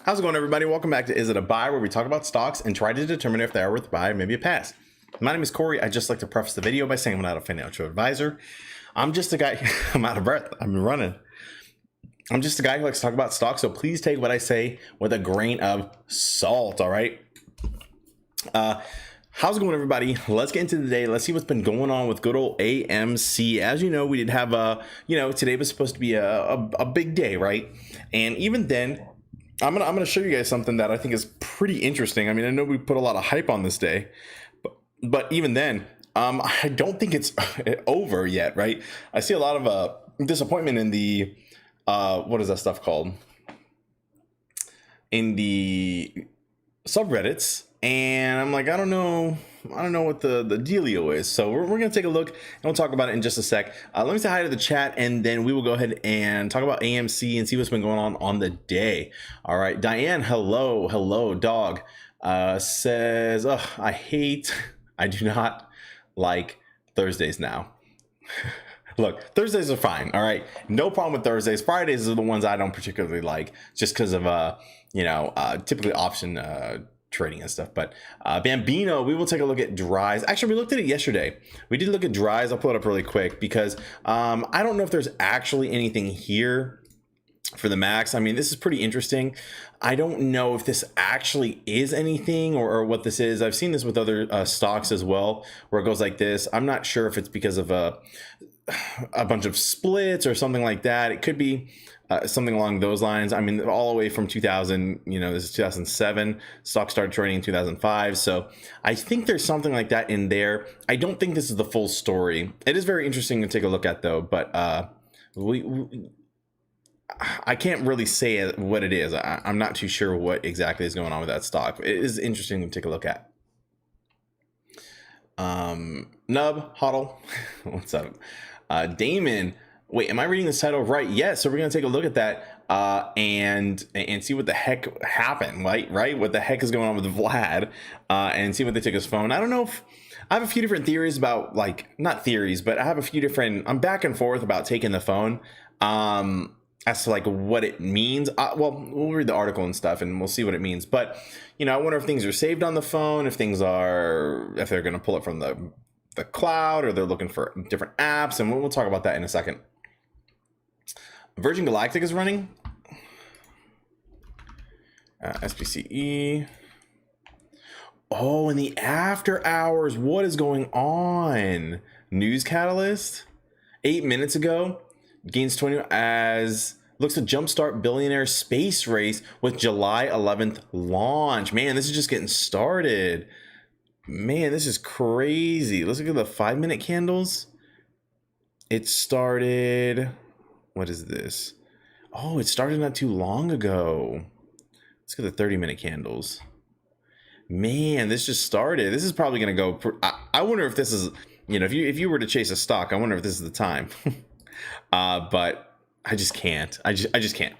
How's it going, everybody? Welcome back to Is It a Buy, where we talk about stocks and try to determine if they are worth a buy or maybe a pass. My name is Corey. I'd just like to preface the video by saying I'm not a financial advisor. I'm just a guy. I'm out of breath. I'm running. I'm just a guy who likes to talk about stocks, so please take what I say with a grain of salt, all right? How's it going, everybody? Let's get into the day. Let's see what's been going on with good old AMC. As you know, we did have today was supposed to be a big day, right? And even then, I'm gonna show you guys something that I think is pretty interesting. I mean, I know we put a lot of hype on this day, but even then, I don't think it's over yet, right? I see a lot of disappointment in the what is that stuff called? In the subreddits, and I'm like, I don't know what the dealio is. So we're gonna take a look and we'll talk about it in just a sec. Let me say hi to the chat, and then we will go ahead and talk about AMC and see what's been going on the day. All right, Diane, hello, dog. Says, oh, I do not like Thursdays now. Look, Thursdays are fine. All right, no problem with Thursdays. Fridays are the ones I don't particularly like, just because of typically option trading and stuff. But Bambino, we will take a look at Dries. Actually, we looked at it yesterday. We did look at Dries. I'll pull it up really quick because I don't know if there's actually anything here for the max. I mean, this is pretty interesting. I don't know if this actually is anything or what this is. I've seen this with other stocks as well, where it goes like this. I'm not sure if it's because of a bunch of splits or something like that. It could be something along those lines. I mean, all the way from 2000, this is 2007. Stock started trading in 2005. So I think there's something like that in there. I don't think this is the full story. It is very interesting to take a look at, though. But I can't really say what it is. I'm not too sure what exactly is going on with that stock. It is interesting to take a look at. Nub, Huddle, what's up? Damon, wait, am I reading this title right? Yes. So we're going to take a look at that and see what the heck happened, right? What the heck is going on with Vlad and see what they took his phone. I don't know if I have a few different theories about, not theories, but I have a few different, I'm back and forth about taking the phone as to what it means. Well, we'll read the article and stuff and we'll see what it means. But, I wonder if things are saved on the phone, if they're going to pull it from the cloud, or they're looking for different apps, and we'll talk about that in a second. Virgin Galactic is running. SPCE. Oh, in the after hours, what is going on? News Catalyst, 8 minutes ago, gains 20 as looks to jumpstart billionaire space race with July 11th launch. Man, this is just getting started. Man, this is crazy. Let's look at the 5-minute candles. It started, what is this? Oh, it started not too long ago. Let's get the 30-minute candles. Man, this just started. This is probably going to go. I wonder if this is, if you were to chase a stock, I wonder if this is the time. But I just can't. I just can't.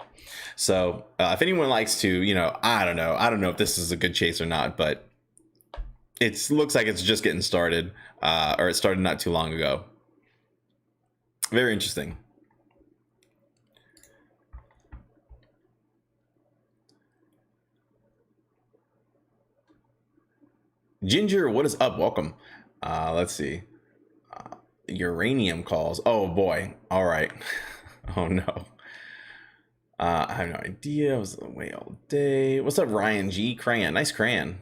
So if anyone likes to, I don't know if this is a good chase or not, but it looks like it's just getting started, or it started not too long ago. Very interesting. Ginger, what is up? Welcome. Let's see. Uranium calls. Oh boy. All right. Oh no. I have no idea. I was away all day. What's up, Ryan G? Crayon. Nice crayon.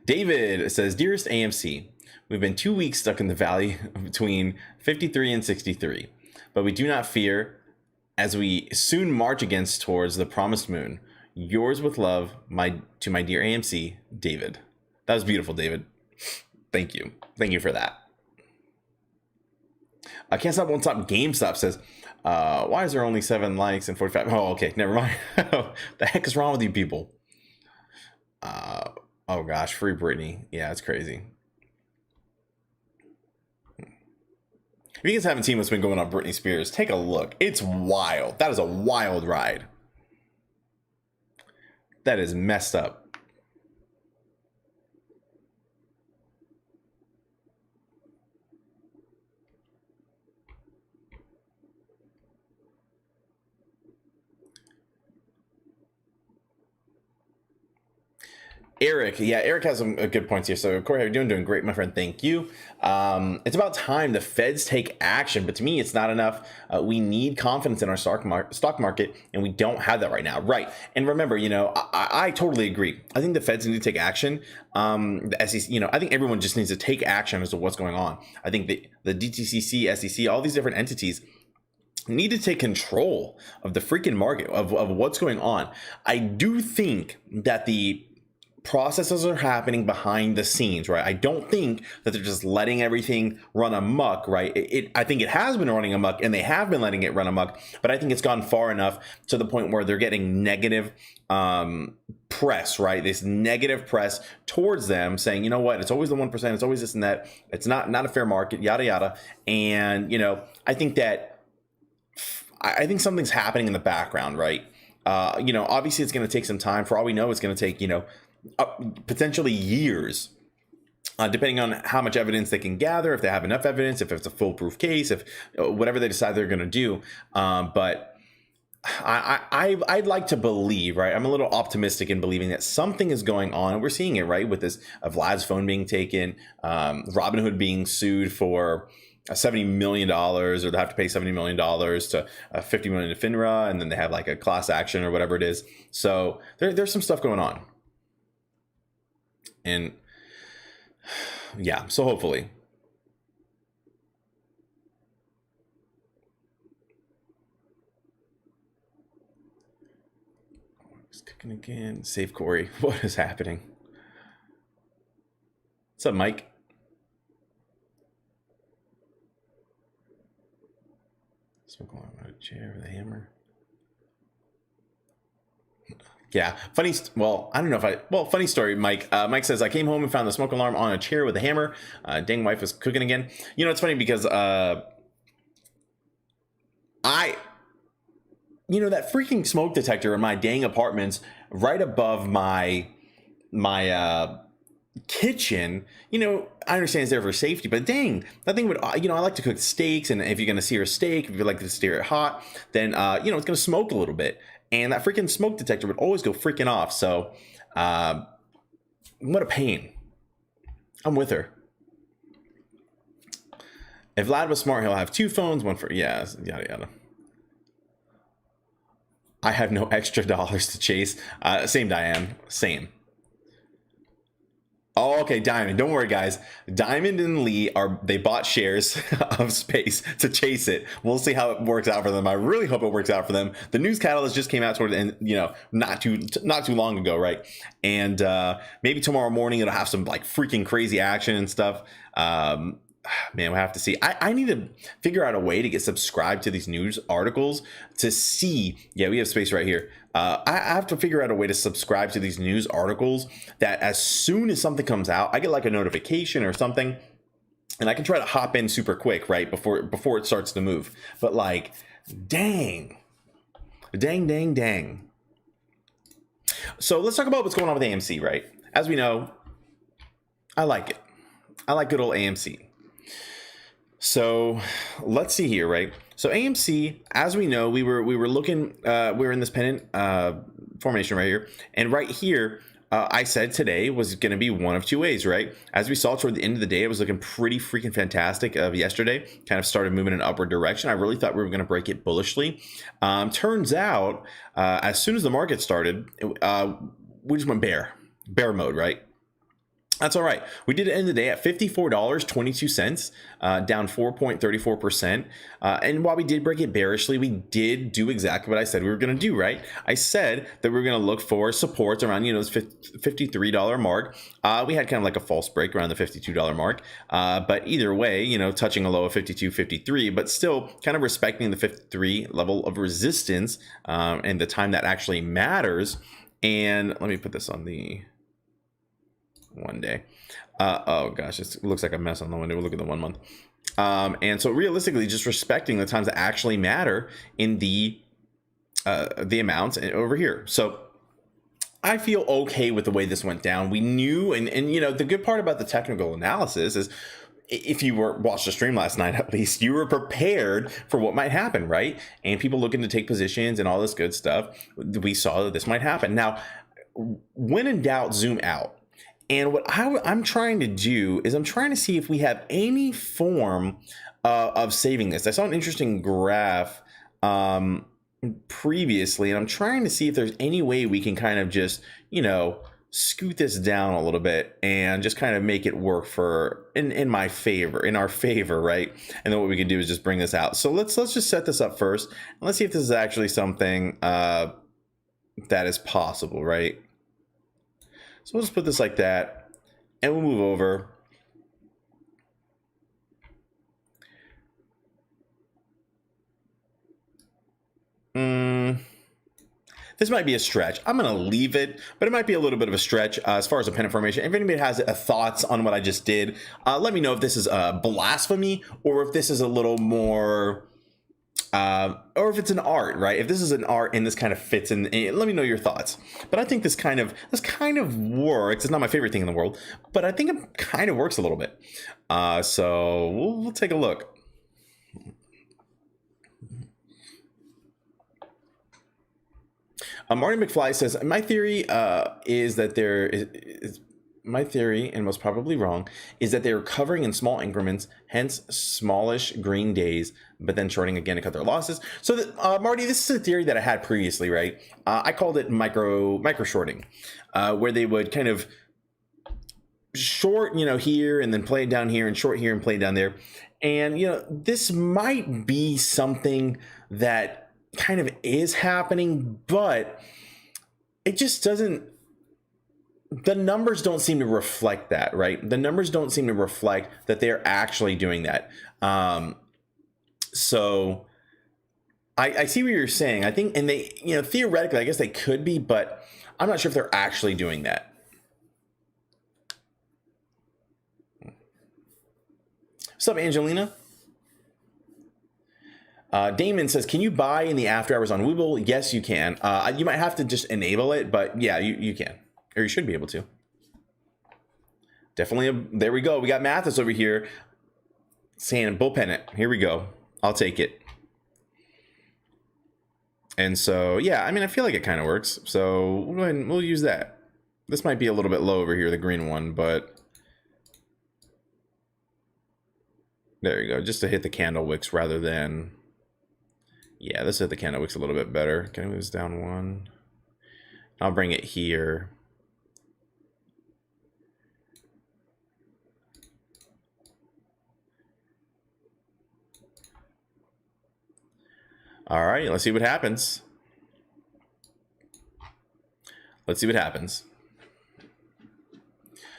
David says, dearest AMC, we've been 2 weeks stuck in the valley between 53 and 63, but we do not fear as we soon march towards the promised moon. Yours with love, to my dear AMC, David. That was beautiful, David. Thank you. Thank you for that. I can't stop, won't stop. Gamestop says, why is there only 7 likes and 45? Oh, okay. Never mind. The heck is wrong with you people? Oh gosh, free Britney. Yeah, it's crazy. If you guys haven't seen what's been going on Britney Spears, take a look. It's wild. That is a wild ride. That is messed up. Eric, yeah, Eric has some good points here. So, Corey, how you doing? Doing great, my friend. Thank you. It's about time the feds take action, but to me, it's not enough. We need confidence in our stock market, and we don't have that right now. Right. And remember, I totally agree. I think the feds need to take action. The SEC, I think everyone just needs to take action as to what's going on. I think the DTCC, SEC, all these different entities need to take control of the freaking market, of what's going on. I do think that the processes are happening behind the scenes, right? I don't think that they're just letting everything run amok, right? I think it has been running amok, and they have been letting it run amok, but I think it's gone far enough to the point where they're getting negative press, right? This negative press towards them saying, you know what, it's always the 1%, it's always this and that, it's not a fair market, yada, yada. And, I think something's happening in the background, right? Obviously it's going to take some time. For all we know, it's going to take, potentially years, depending on how much evidence they can gather, if they have enough evidence, if it's a foolproof case, if whatever they decide they're going to do. But I'd like to believe, right? I'm a little optimistic in believing that something is going on. We're seeing it, right? With this Vlad's phone being taken, Robinhood being sued for $70 million, or they have to pay $70 million to $50 million to FINRA, and then they have like a class action or whatever it is. So there's some stuff going on. And yeah, so hopefully. It's cooking again. Save Corey. What is happening? What's up, Mike? Smoke along a chair with a hammer. Yeah, funny. Well, I don't know if funny story, Mike. Mike says, I came home and found the smoke alarm on a chair with a hammer. Dang wife was cooking again. It's funny because that freaking smoke detector in my dang apartment's right above my kitchen. I understand it's there for safety, but dang, that thing would, I like to cook steaks, and if you're going to sear a steak, if you like to sear it hot, then, it's going to smoke a little bit. And that freaking smoke detector would always go freaking off. So, what a pain. I'm with her. If Vlad was smart, he'll have two phones, one for, yeah, yada, yada. I have no extra dollars to chase. Same, Diane. Same. Oh, okay, Diamond. Don't worry, guys. Diamond and Lee they bought shares of Space to chase it. We'll see how it works out for them. I really hope it works out for them. The news catalyst just came out toward the end, not too long ago, right? And maybe tomorrow morning it'll have some like freaking crazy action and stuff. Man, we'll have to see. I need to figure out a way to get subscribed to these news articles to see. Yeah, we have Space right here. I have to figure out a way to subscribe to these news articles that as soon as something comes out, I get like a notification or something, and I can try to hop in super quick, right, before it starts to move. But like, dang. So let's talk about what's going on with AMC, right? As we know, I like it. I like good old AMC. So let's see here, right? So AMC, as we know, we were looking, we were in this pennant formation right here, and right here, I said today was going to be one of two ways, right? As we saw toward the end of the day, it was looking pretty freaking fantastic. Yesterday, kind of started moving in an upward direction. I really thought we were going to break it bullishly. Turns out, as soon as the market started, we just went bear mode, right? That's all right. We did end the day at $54.22, down 4.34%. And while we did break it bearishly, we did do exactly what I said we were going to do, right? I said that we were going to look for supports around, this $53 mark. We had kind of like a false break around the $52 mark. But either way, touching a low of 52.53, but still kind of respecting the 53 level of resistance and the time that actually matters. And let me put this on the 1 day. Oh gosh, it looks like a mess on the 1 day. We'll look at the 1 month. And so realistically, just respecting the times that actually matter in the amounts over here. So I feel okay with the way this went down. We knew, and the good part about the technical analysis is, if you watched the stream last night, at least you were prepared for what might happen, right? And people looking to take positions and all this good stuff. We saw that this might happen. Now, when in doubt, zoom out. And what I'm trying to do is I'm trying to see if we have any form of saving this. I saw an interesting graph previously, and I'm trying to see if there's any way we can kind of just, scoot this down a little bit and just kind of make it work in our favor, right? And then what we can do is just bring this out. So let's just set this up first, and let's see if this is actually something that is possible, right? So we'll just put this like that, and we'll move over. This might be a stretch. I'm going to leave it, but it might be a little bit of a stretch as far as a pennant formation. If anybody has thoughts on what I just did, let me know if this is blasphemy or if this is a little more, or if it's an art, right? If this is an art and this kind of fits in, let me know your thoughts. But I think this kind of works. It's not my favorite thing in the world, but I think it kind of works a little bit. So we'll take a look. Marty McFly says, my theory is that there is my theory, and most probably wrong, is that they're covering in small increments, hence smallish green days, but then shorting again to cut their losses. So Marty, this is a theory that I had previously, right? I called it micro shorting, where they would kind of short, here and then play it down here, and short here and play it down there. And, this might be something that kind of is happening, but it just doesn't, the numbers don't seem to reflect that, right? The numbers don't seem to reflect that they're actually doing that. So I see what you're saying. I think, and they, theoretically, I guess they could be, but I'm not sure if they're actually doing that. What's up, Angelina? Damon says, can you buy in the after hours on Webull? Yes, you can. You might have to just enable it, but yeah, you can, or you should be able to. Definitely. There we go. We got Mathis over here saying bull pennant. Here we go. I'll take it. And so, yeah, I mean, I feel like it kind of works. So we'll go ahead and we'll use that. This might be a little bit low over here, the green one, but there you go. Just to hit the candle wicks rather than, yeah, let's hit the candle wicks a little bit better. Can I move this down one? I'll bring it here. All right, let's see what happens. Let's see what happens.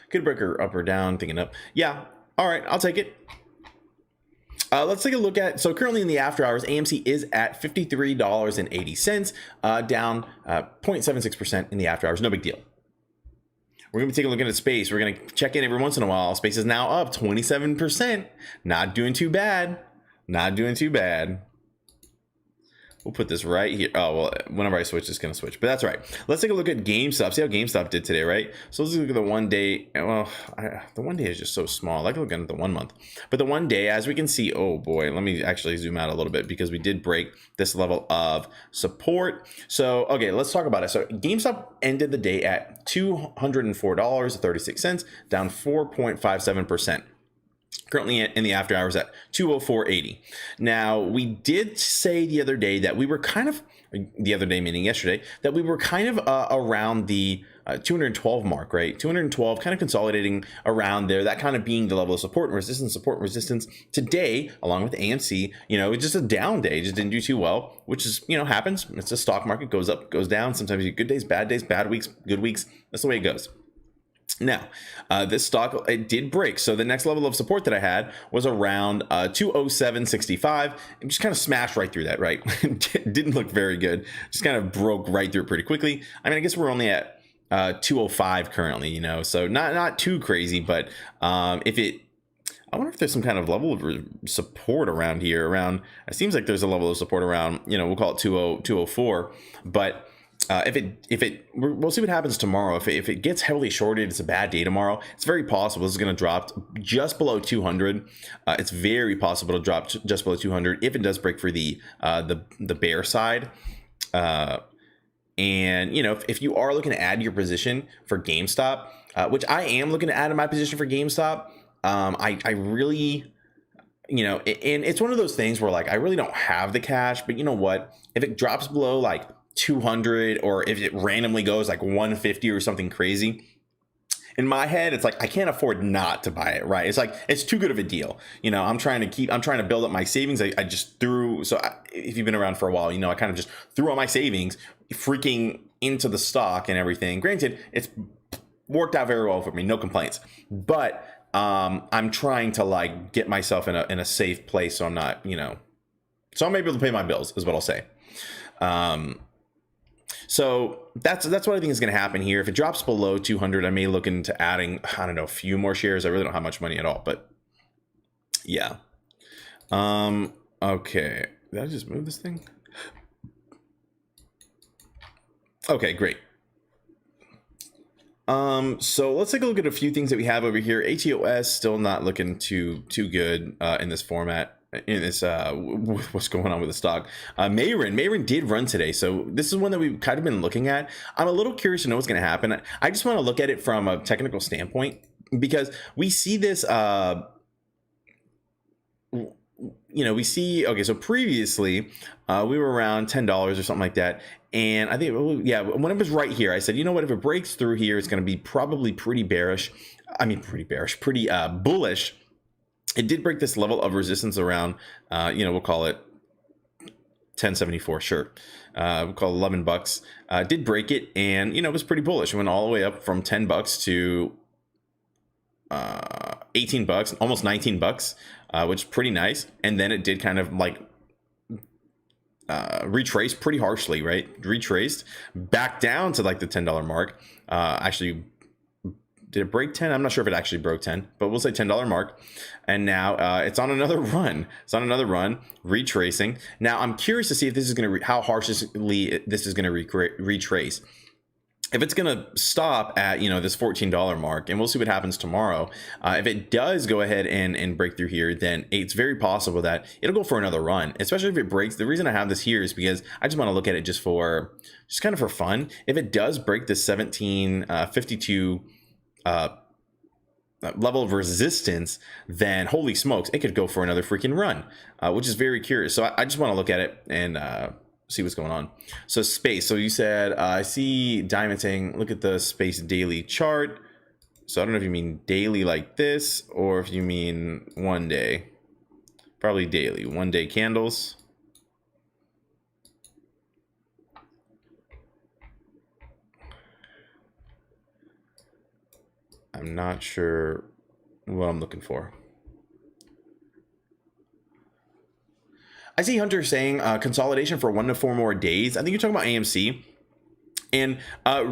Good breaker up or down, thinking up. Yeah, all right, I'll take it. Let's take a look at, so currently in the after hours, AMC is at $53.80, down 0.76% in the after hours. No big deal. We're going to be taking a look at space. We're going to check in every once in a while. Space is now up 27%. Not doing too bad. Not doing too bad. We'll put this right here. Oh, well, whenever I switch, it's going to switch. But that's right. Let's take a look at GameStop. See how GameStop did today, right? So let's look at the 1 day. Well, the 1 day is just so small. I like looking at the 1 month. But the 1 day, as we can see, oh boy, let me actually zoom out a little bit because we did break this level of support. So, okay, let's talk about it. So GameStop ended the day at $204.36, down 4.57%. Currently in the after hours at 204.80. Now, we did say the other day that we were kind of, the other day meaning yesterday, that we were kind of around the 212 mark, right? 212, kind of consolidating around there, that kind of being the level of support and resistance. Today, along with AMC, it's just a down day, just didn't do too well, which is, happens. It's a stock market, goes up, goes down. Sometimes you get good days, bad weeks, good weeks. That's the way it goes. Now, this stock, it did break. So the next level of support that I had was around 207.65 and just kind of smashed right through that, right? Didn't look very good. Just kind of broke right through it pretty quickly. I mean, I guess we're only at 205 currently, so not too crazy, but I wonder if there's some kind of level of support around here. It seems like there's a level of support around, we'll call it 204, but we'll see what happens tomorrow. If it gets heavily shorted, it's a bad day tomorrow. It's very possible this is going to drop just below 200. It's very possible to drop just below 200 if it does break for the bear side. And, you know, if you are looking to add your position for GameStop, which I am looking to add in my position for GameStop, I really, you know, and it's one of those things where like I really don't have the cash, but you know what? If it drops below like 200, or if it randomly goes like 150 or something crazy, in my head, it's like I can't afford not to buy it, right? It's like it's too good of a deal. You know, I'm trying to build up my savings. I just threw, if you've been around for a while, you know, I kind of just threw all my savings freaking into the stock and everything. Granted, it's worked out very well for me, no complaints. But I'm trying to like get myself in a safe place, so I'm not, you know, so I'm able to pay my bills, is what I'll say. So that's what I think is going to happen here. If it drops below 200, I may look into adding, I don't know, a few more shares. I really don't have much money at all, but yeah. Okay. Did I just move this thing? Okay, great. So let's take a look at a few things that we have over here. ATOS still not looking too good in this format. In this what's going on with the stock. Mayron did run today, so this is one that we've kind of been looking at. I'm a little curious to know what's going to happen. I just want to look at it from a technical standpoint, because we see this you know, we see, okay, so previously we were around $10 or something like that, and I think, yeah, when it was right here, I said, you know what, if it breaks through here, it's going to be probably pretty bullish. It did break this level of resistance around, you know, we'll call it 1074, sure. We'll call it $11. Did break it, and, you know, it was pretty bullish. It went all the way up from $10 to $18, almost $19, which is pretty nice. And then it did kind of like retrace pretty harshly, right? Retraced back down to like the $10 mark. Actually, did it break 10? I'm not sure if it actually broke 10, but we'll say $10 mark. And now it's on another run. It's on another run, retracing. Now I'm curious to see if this is going to, how harshly this is going to retrace. If it's going to stop at, you know, this $14 mark, and we'll see what happens tomorrow. If it does go ahead and break through here, then it's very possible that it'll go for another run, especially if it breaks. The reason I have this here is because I just want to look at it just kind of for fun. If it does break the 1752 level of resistance, then holy smokes, it could go for another freaking run, which is very curious. So I just want to look at it and see what's going on. So space, so you said I see Diamond saying look at the space daily chart. So I don't know if you mean daily like this, or if you mean 1 day. Probably daily, 1 day candles. I'm not sure what I'm looking for. I see Hunter saying consolidation for 1 to 4 more days. I think you're talking about AMC. And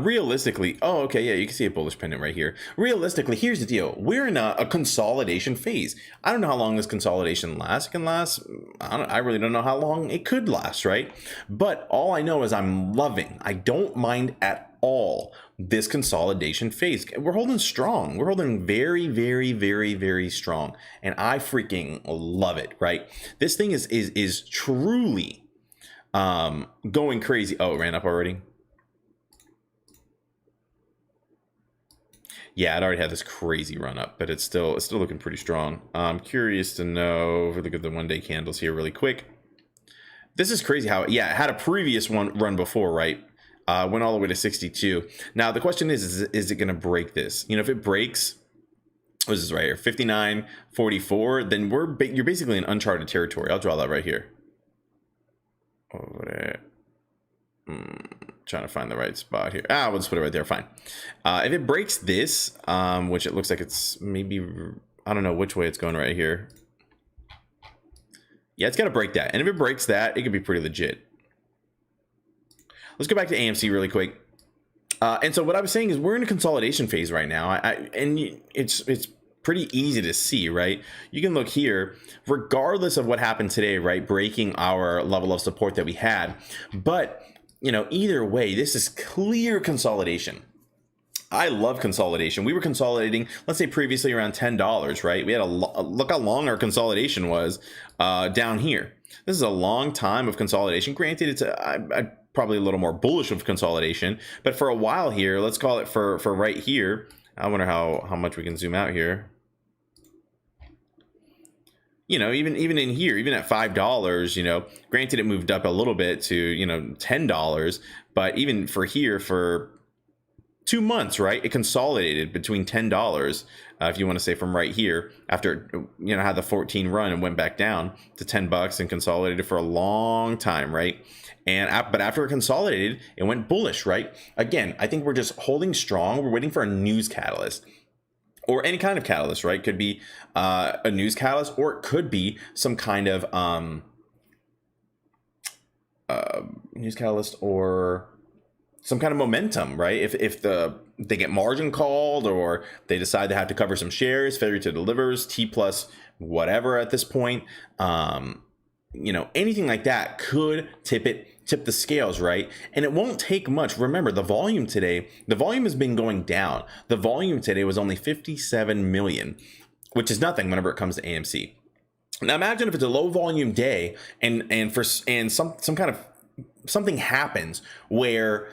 realistically, oh, okay, yeah, you can see a bullish pendant right here. Realistically, here's the deal. We're in a consolidation phase. I don't know how long this consolidation lasts. It can last, I really don't know how long it could last, right? But all I know is I'm loving, I don't mind at all this consolidation phase. We're holding strong. We're holding very, very, very, very strong. And I freaking love it, right? This thing is truly going crazy. Oh, it ran up already. Yeah, it already had this crazy run up, but it's still looking pretty strong. I'm curious to know if we look at the 1 day candles here really quick. This is crazy how, yeah, it had a previous run before, right? Went all the way to 62. Now the question is it going to break this? You know, if it breaks, what is this right here? 59.44, then you're basically in uncharted territory. I'll draw that right here. Over there. Trying to find the right spot here. We'll just put it right there. Fine. If it breaks this, which it looks like it's maybe, I don't know which way it's going right here. Yeah, it's got to break that. And if it breaks that, it could be pretty legit. Let's go back to AMC really quick. And so what I was saying is we're in a consolidation phase right now. And it's pretty easy to see, right? You can look here, regardless of what happened today, right? Breaking our level of support that we had. But you know, either way, this is clear consolidation. I love consolidation. We were consolidating, let's say previously around $10, right? We had look how long our consolidation was down here. This is a long time of consolidation. Granted, it's probably a little more bullish of consolidation. But for a while here, let's call it for right here. I wonder how much we can zoom out here. You know, even in here, even at $5, you know, granted it moved up a little bit to, you know, $10, but even for here for 2 months, right, it consolidated between $10, if you want to say from right here, after, you know, had the 14 run and went back down to $10 and consolidated for a long time, right? But after it consolidated, it went bullish, right? Again, I think we're just holding strong. We're waiting for a news catalyst, or any kind of catalyst, right? Could be a news catalyst, or it could be some kind of news catalyst, or some kind of momentum, right? If they get margin called, or they decide they have to cover some shares, failure to delivers, T plus whatever at this point, you know, anything like that could tip the scales, right? And it won't take much. Remember, the volume today, the volume has been going down. The volume today was only 57 million, which is nothing whenever it comes to AMC. Now imagine if it's a low volume day and some kind of something happens where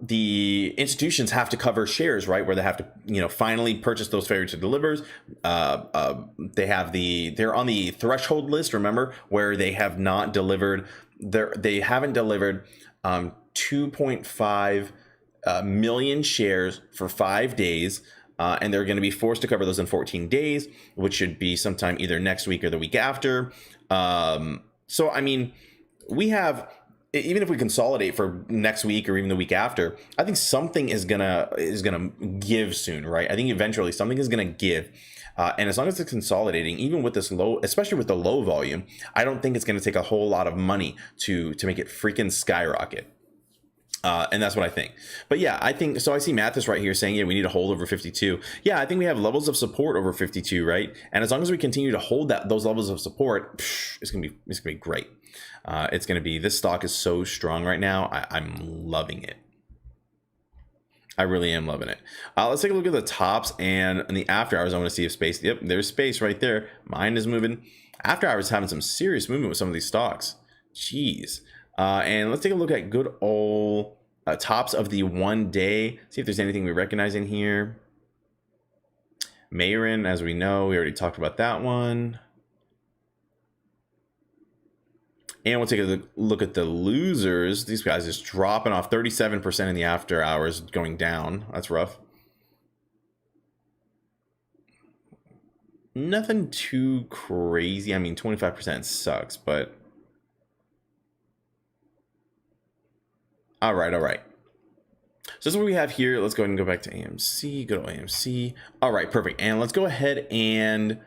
the institutions have to cover shares, right? Where they have to, you know, finally purchase those failure to delivers. They're on the threshold list, remember, where they have not delivered. They haven't delivered 2.5 million shares for 5 days. And they're going to be forced to cover those in 14 days, which should be sometime either next week or the week after. So, I mean, we have, even if we consolidate for next week or even the week after, I think something is gonna give soon, right? I think eventually something is gonna give, and as long as it's consolidating, even with this low, especially with the low volume, I don't think it's gonna take a whole lot of money to make it freaking skyrocket. And that's what I think. But yeah, I think so. I see Mathis right here saying, yeah, we need to hold over 52. Yeah, I think we have levels of support over 52, right? And as long as we continue to hold those levels of support, it's gonna be great. It's gonna be, this stock is so strong right now. I'm loving it. I really am loving it. Let's take a look at the tops and in the after hours. I want to see if space. Yep, there's space right there. Mine is moving. After hours having some serious movement with some of these stocks. Jeez. And let's take a look at good old tops of the 1 day. See if there's anything we recognize in here. Mayron, as we know, we already talked about that one. And we'll take a look at the losers. These guys just dropping off 37% in the after hours, going down. That's rough. Nothing too crazy. I mean, 25% sucks, but all right. So this is what we have here. Let's go ahead and go back to AMC. Go to AMC. All right, perfect. And let's go ahead and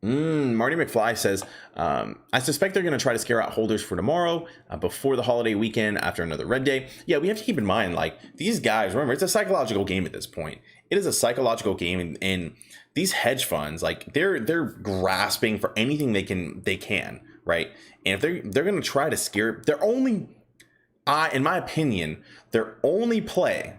Marty McFly says, I suspect they're going to try to scare out holders for tomorrow before the holiday weekend after another red day. Yeah, we have to keep in mind, like, these guys, remember, it's a psychological game at this point. It is a psychological game, and these hedge funds, like, they're grasping for anything they can, right? And if they're going to try to scare, their only, in my opinion, their only play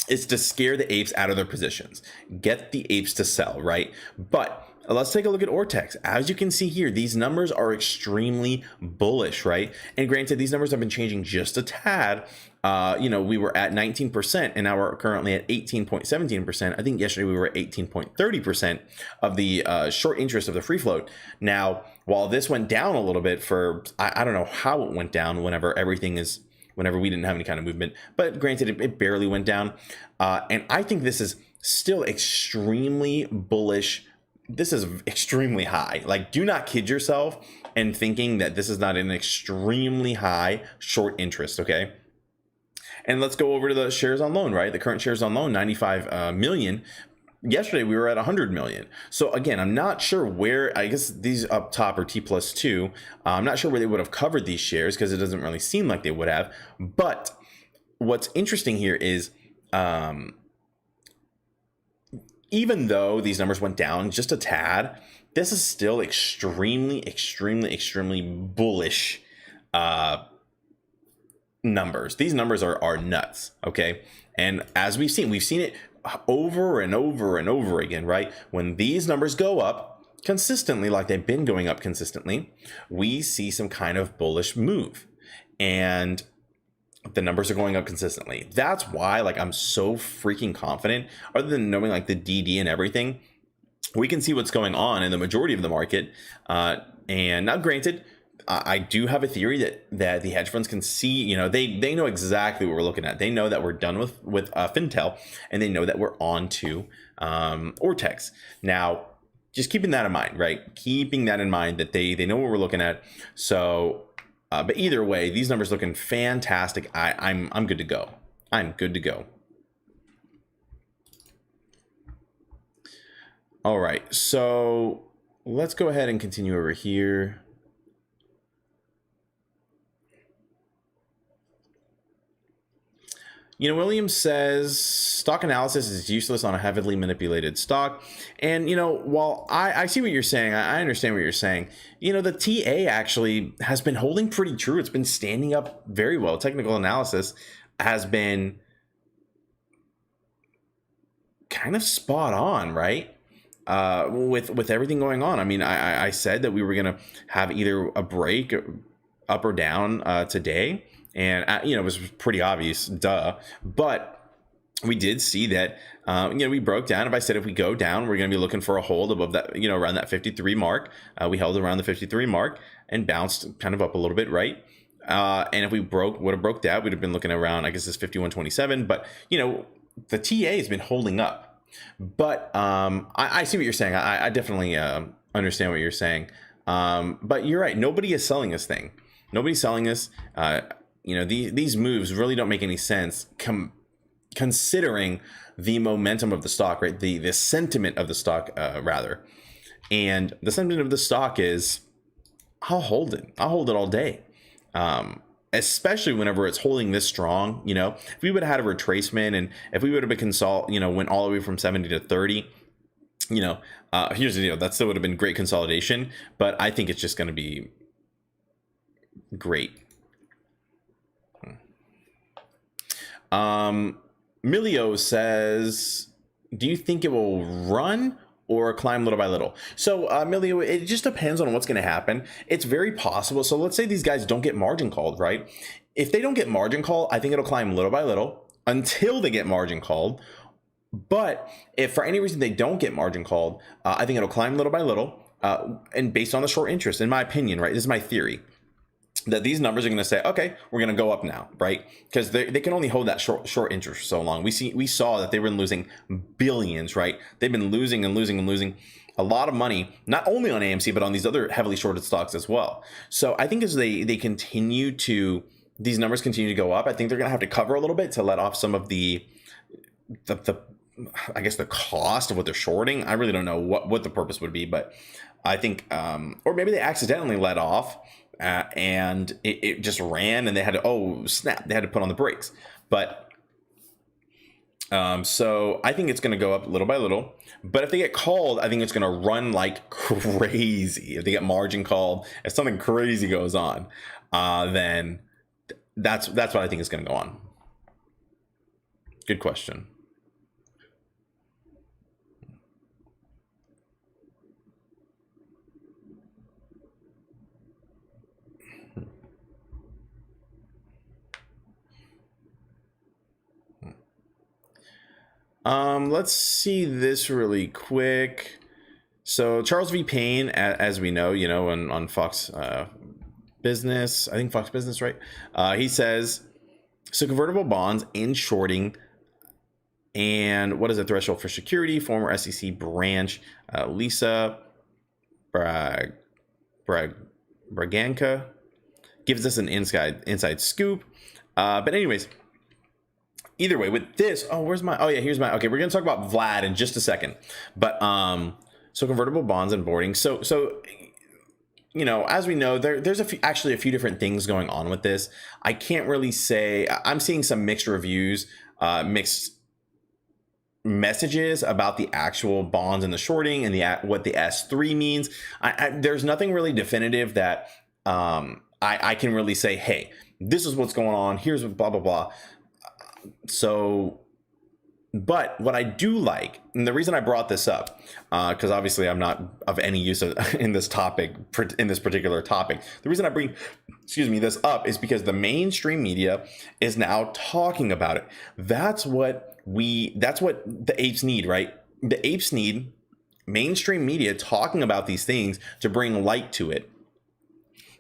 is to scare the apes out of their positions, get the apes to sell, right? But let's take a look at Ortex. As you can see here, these numbers are extremely bullish, right? And granted, these numbers have been changing just a tad. You know, we were at 19%, and now we're currently at 18.17%. I think yesterday we were at 18.30% of the short interest of the free float. Now, while this went down a little bit for, I don't know how it went down whenever we didn't have any kind of movement, but granted, it barely went down. And I think this is still extremely bullish. This is extremely high. Like, do not kid yourself in thinking that this is not an extremely high short interest, okay? And let's go over to the shares on loan, right? The current shares on loan, 95 million. Yesterday, we were at 100 million. So again, I'm not sure where, I guess these up top are T+2. I'm not sure where they would have covered these shares because it doesn't really seem like they would have. But what's interesting here is, even though these numbers went down just a tad, this is still extremely bullish numbers. These numbers are nuts, okay? And as we've seen it over and over again, right? When these numbers go up, consistently, like they've been going up consistently, we see some kind of bullish move. And the numbers are going up consistently. That's why, like, I'm so freaking confident, other than knowing like the DD and everything, we can see what's going on in the majority of the market. And now granted, I do have a theory that the hedge funds can see, they know exactly what we're looking at. They know that we're done with Fintel, and they know that we're on to Ortex. Now, just keeping that in mind, right? Keeping that in mind that they know what we're looking at. So, but either way, these numbers looking fantastic. I'm good to go. I'm good to go. All right, so let's go ahead and continue over here. Williams says stock analysis is useless on a heavily manipulated stock. And, while I see what you're saying, I understand what you're saying. The TA actually has been holding pretty true. It's been standing up very well. Technical analysis has been kind of spot on, right? With everything going on. I mean, I said that we were going to have either a break up or down today. And, it was pretty obvious, duh. But we did see that, we broke down. If I said if we go down, we're going to be looking for a hold above that, around that 53 mark. We held around the 53 mark and bounced kind of up a little bit, right? And if we would have broke that, we'd have been looking around, I guess it's 51.27. But, the TA has been holding up. But I see what you're saying. I definitely understand what you're saying. But you're right. Nobody is selling this thing. Nobody's selling this. These moves really don't make any sense considering the momentum of the stock, right? The sentiment of the stock, rather. And the sentiment of the stock is, I'll hold it. I'll hold it all day. Especially whenever it's holding this strong. If we would have had a retracement, and if we would have been went all the way from 70 to 30, here's the deal. That still would have been great consolidation, but I think it's just going to be great. Milio says, do you think it will run or climb little by little? So, Milio, it just depends on what's going to happen. It's very possible. So let's say these guys don't get margin called, right? If they don't get margin called, I think it'll climb little by little until they get margin called. But if for any reason they don't get margin called, I think it'll climb little by little. And based on the short interest, in my opinion, right? This is my theory, that these numbers are going to say, okay, we're going to go up now, right? Because they can only hold that short interest for so long. We saw that they were losing billions, right? They've been losing and losing and losing a lot of money, not only on AMC, but on these other heavily shorted stocks as well. So I think as these numbers continue to go up, I think they're going to have to cover a little bit to let off some of the I guess the cost of what they're shorting. I really don't know what the purpose would be, but I think, or maybe they accidentally let off, and it just ran, and they had to, they had to put on the brakes. But so I think it's going to go up little by little. But if they get called, I think it's going to run like crazy. If they get margin called, if something crazy goes on, then that's what I think is going to go on. Good question. Let's see this really quick. So Charles V. Payne, as we know, on Fox Business, I think Fox Business, right? He says, so convertible bonds in shorting, and what is the threshold for security? Former SEC branch Lisa Braganca gives us an inside scoop. But anyways, either way, with this, here's my, okay, we're going to talk about Vlad in just a second. But, so convertible bonds and boarding. So, as we know, there's actually a few different things going on with this. I can't really say, I'm seeing some mixed reviews, mixed messages about the actual bonds and the shorting and what the S3 means. There's nothing really definitive that, I can really say, hey, this is what's going on. Here's blah, blah, blah. So But what I do like, and the reason I brought this up, because obviously I'm not of any use in this topic, in this particular topic. The reason I bring, this up is because the mainstream media is now talking about it. That's what the apes need, right? The apes need mainstream media talking about these things to bring light to it.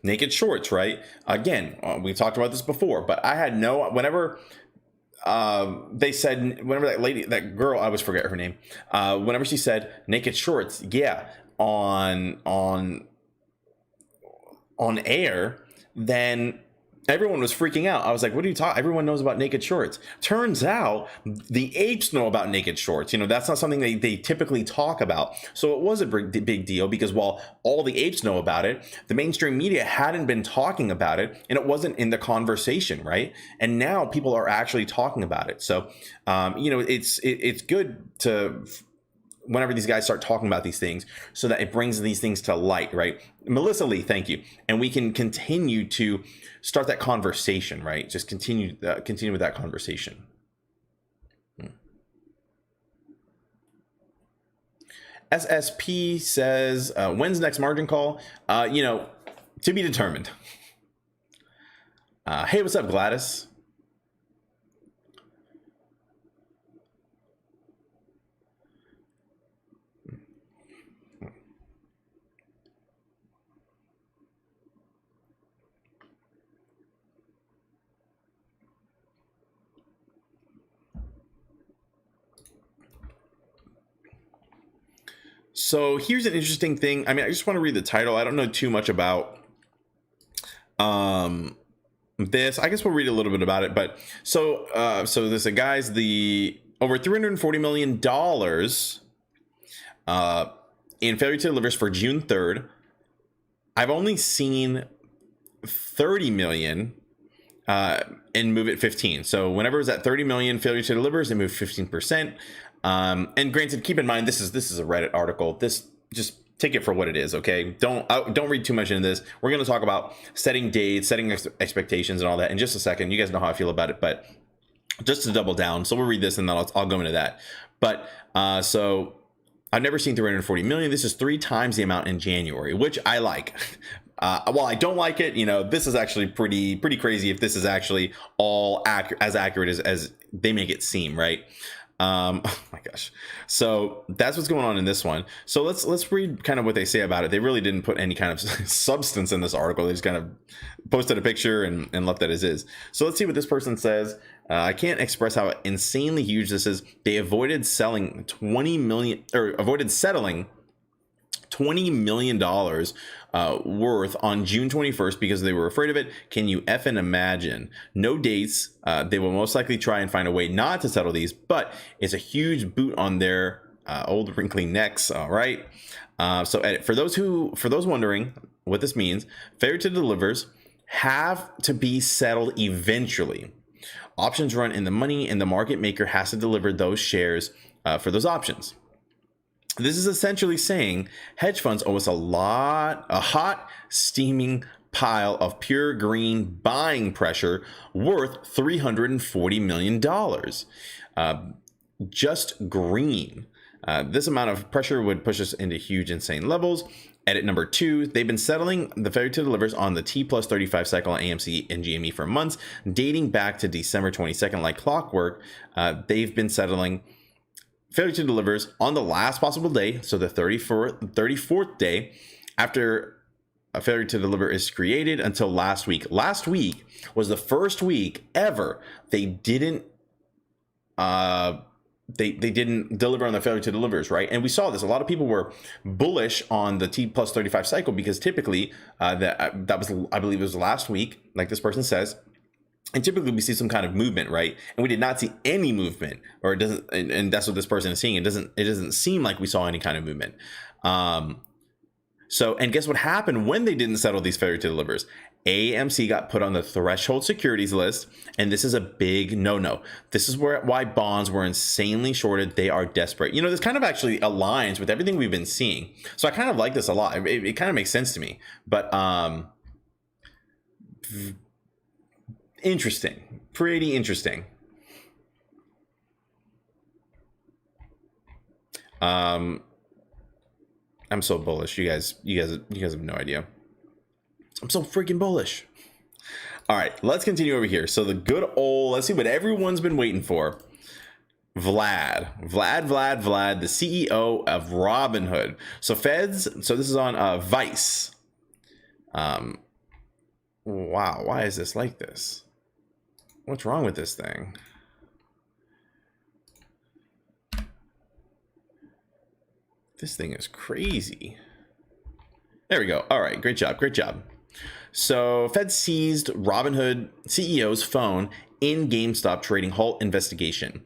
Naked shorts, right? Again, we talked about this before, but I had whenever they said, whenever that girl, I always forget her name, whenever she said naked shorts, yeah, on air, then everyone was freaking out. I was like, what are you talking? Everyone knows about naked shorts. Turns out the apes know about naked shorts. That's not something they typically talk about. So it was a big deal because while all the apes know about it, the mainstream media hadn't been talking about it and it wasn't in the conversation, right? And now people are actually talking about it. So, it's good to, whenever these guys start talking about these things, so that it brings these things to light, right? Melissa Lee, thank you. And we can continue to start that conversation, right? Just continue with that conversation. SSP says, when's the next margin call? To be determined. Hey, what's up, Gladys? So here's an interesting thing. I just want to read the title. I don't know too much about this. I guess we'll read a little bit about it. But so there's a guy's over $340 million in failure to deliver for June 3rd. I've only seen 30 million and move it 15. So whenever it was at 30 million failure to delivers, they moved 15%. And granted, keep in mind, this is a Reddit article. This, just take it for what it is. Okay. Don't read too much into this. We're going to talk about setting dates, setting expectations and all that in just a second. You guys know how I feel about it, but just to double down. So we'll read this and then I'll go into that. But, so I've never seen 340 million. This is 3 times the amount in January, which I like. While I don't like it, this is actually pretty crazy if this is actually all as accurate as they make it seem, right? Oh my gosh. So that's what's going on in this one. So let's read kind of what they say about it. They really didn't put any kind of substance in this article. They just kind of posted a picture and left that as is. So let's see what this person says. I can't express how insanely huge this is. They avoided settling $20 million worth on June 21st because they were afraid of it. Can you effing imagine? No dates. They will most likely try and find a way not to settle these, but it's a huge boot on their old wrinkly necks. All right. So edit. For those wondering what this means, failure to delivers have to be settled eventually. Options run in the money and the market maker has to deliver those shares for those options. This is essentially saying hedge funds owe us a hot, steaming pile of pure green buying pressure worth $340 million. Just green. This amount of pressure would push us into huge, insane levels. Edit number 2, they've been settling the failure to delivers on the T+35 cycle on AMC and GME for months, dating back to December 22nd like clockwork. They've been settling failure to delivers on the last possible day, so the 34th day after a failure to deliver is created until last week. Last week was the first week ever they didn't didn't deliver on the failure to delivers, right? And we saw this. A lot of people were bullish on the T+35 cycle because typically that was, I believe it was last week, like this person says. And typically we see some kind of movement, right? And we did not see any movement, or it doesn't, and that's what this person is seeing. It doesn't seem like we saw any kind of movement. So, and guess what happened when they didn't settle these failure to delivers? AMC got put on the threshold securities list, and this is a big no-no. This is why bonds were insanely shorted. They are desperate. This kind of actually aligns with everything we've been seeing. So I kind of like this a lot. It kind of makes sense to me. But interesting, pretty interesting. I'm so bullish. You guys have no idea. I'm so freaking bullish. All right, let's continue over here. So the good old, let's see what everyone's been waiting for. Vlad, the CEO of Robinhood. So so this is on Vice. Wow, why is this like this? What's wrong with this thing? This thing is crazy. There we go. All right, great job. So Fed seized Robinhood CEO's phone in GameStop trading halt investigation.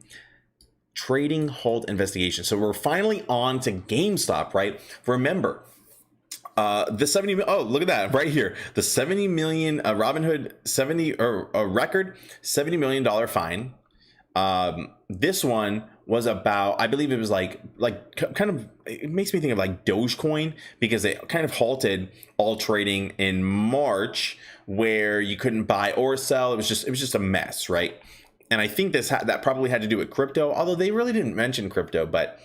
So we're finally on to GameStop, right? Remember, the 70, oh, look at that right here. The 70 million Robinhood 70 or a record $70 million fine. This one was about, I believe it was like kind of, it makes me think of like Dogecoin, because they kind of halted all trading in March, where you couldn't buy or sell. It was just a mess, right? And I think that probably had to do with crypto, although they really didn't mention crypto. But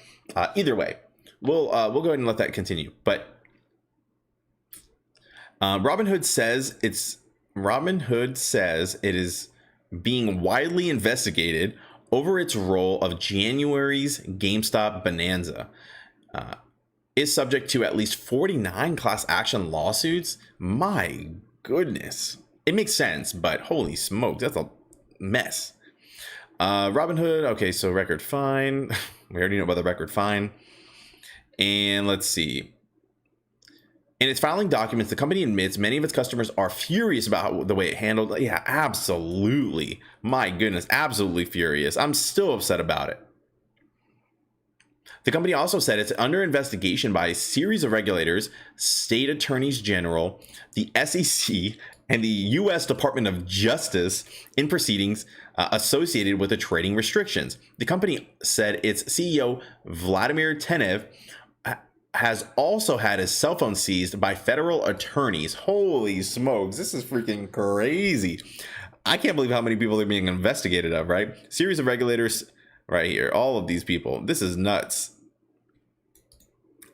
either way, we'll go ahead and let that continue. But Robinhood says it is being widely investigated over its role of January's GameStop bonanza. Is subject to at least 49 class action lawsuits. My goodness. It makes sense, but holy smokes, that's a mess. Robinhood, okay, so record fine. We already know about the record fine. And let's see. In its filing documents, the company admits many of its customers are furious about the way it handled. Yeah, absolutely. My goodness, absolutely furious. I'm still upset about it. The company also said it's under investigation by a series of regulators, state attorneys general, the SEC, and the U.S. Department of Justice in proceedings associated with the trading restrictions. The company said its CEO, Vladimir Tenev, has also had his cell phone seized by federal attorneys. Holy smokes, this is freaking crazy. I can't believe how many people are being investigated of, right? Series of regulators right here, all of these people. This is nuts.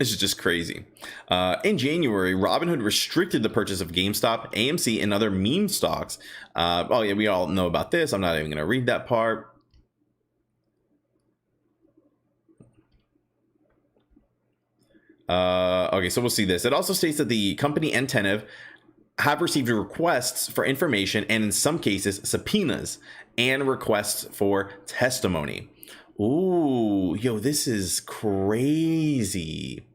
This is just crazy. In January, Robinhood restricted the purchase of GameStop, AMC, and other meme stocks. Oh yeah, we all know about this. I'm not even going to read that part. Okay, so we'll see this. It also states that the company and Tenev have received requests for information, and in some cases subpoenas and requests for testimony. Ooh, yo, this is crazy.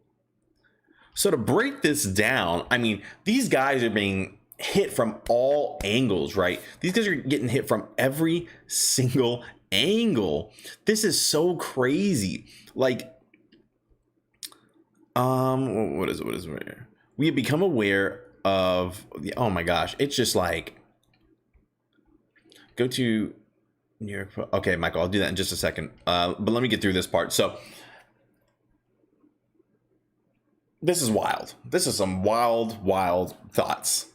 So to break this down, I mean, these guys are being hit from all angles, right? These guys are getting hit from every single angle. This is so crazy. Like, what is it right here? We have become aware of the, oh my gosh, it's just like, go to New York. Okay, Michael, I'll do that in just a second. But let me get through this part. So this is wild. This is some wild thoughts.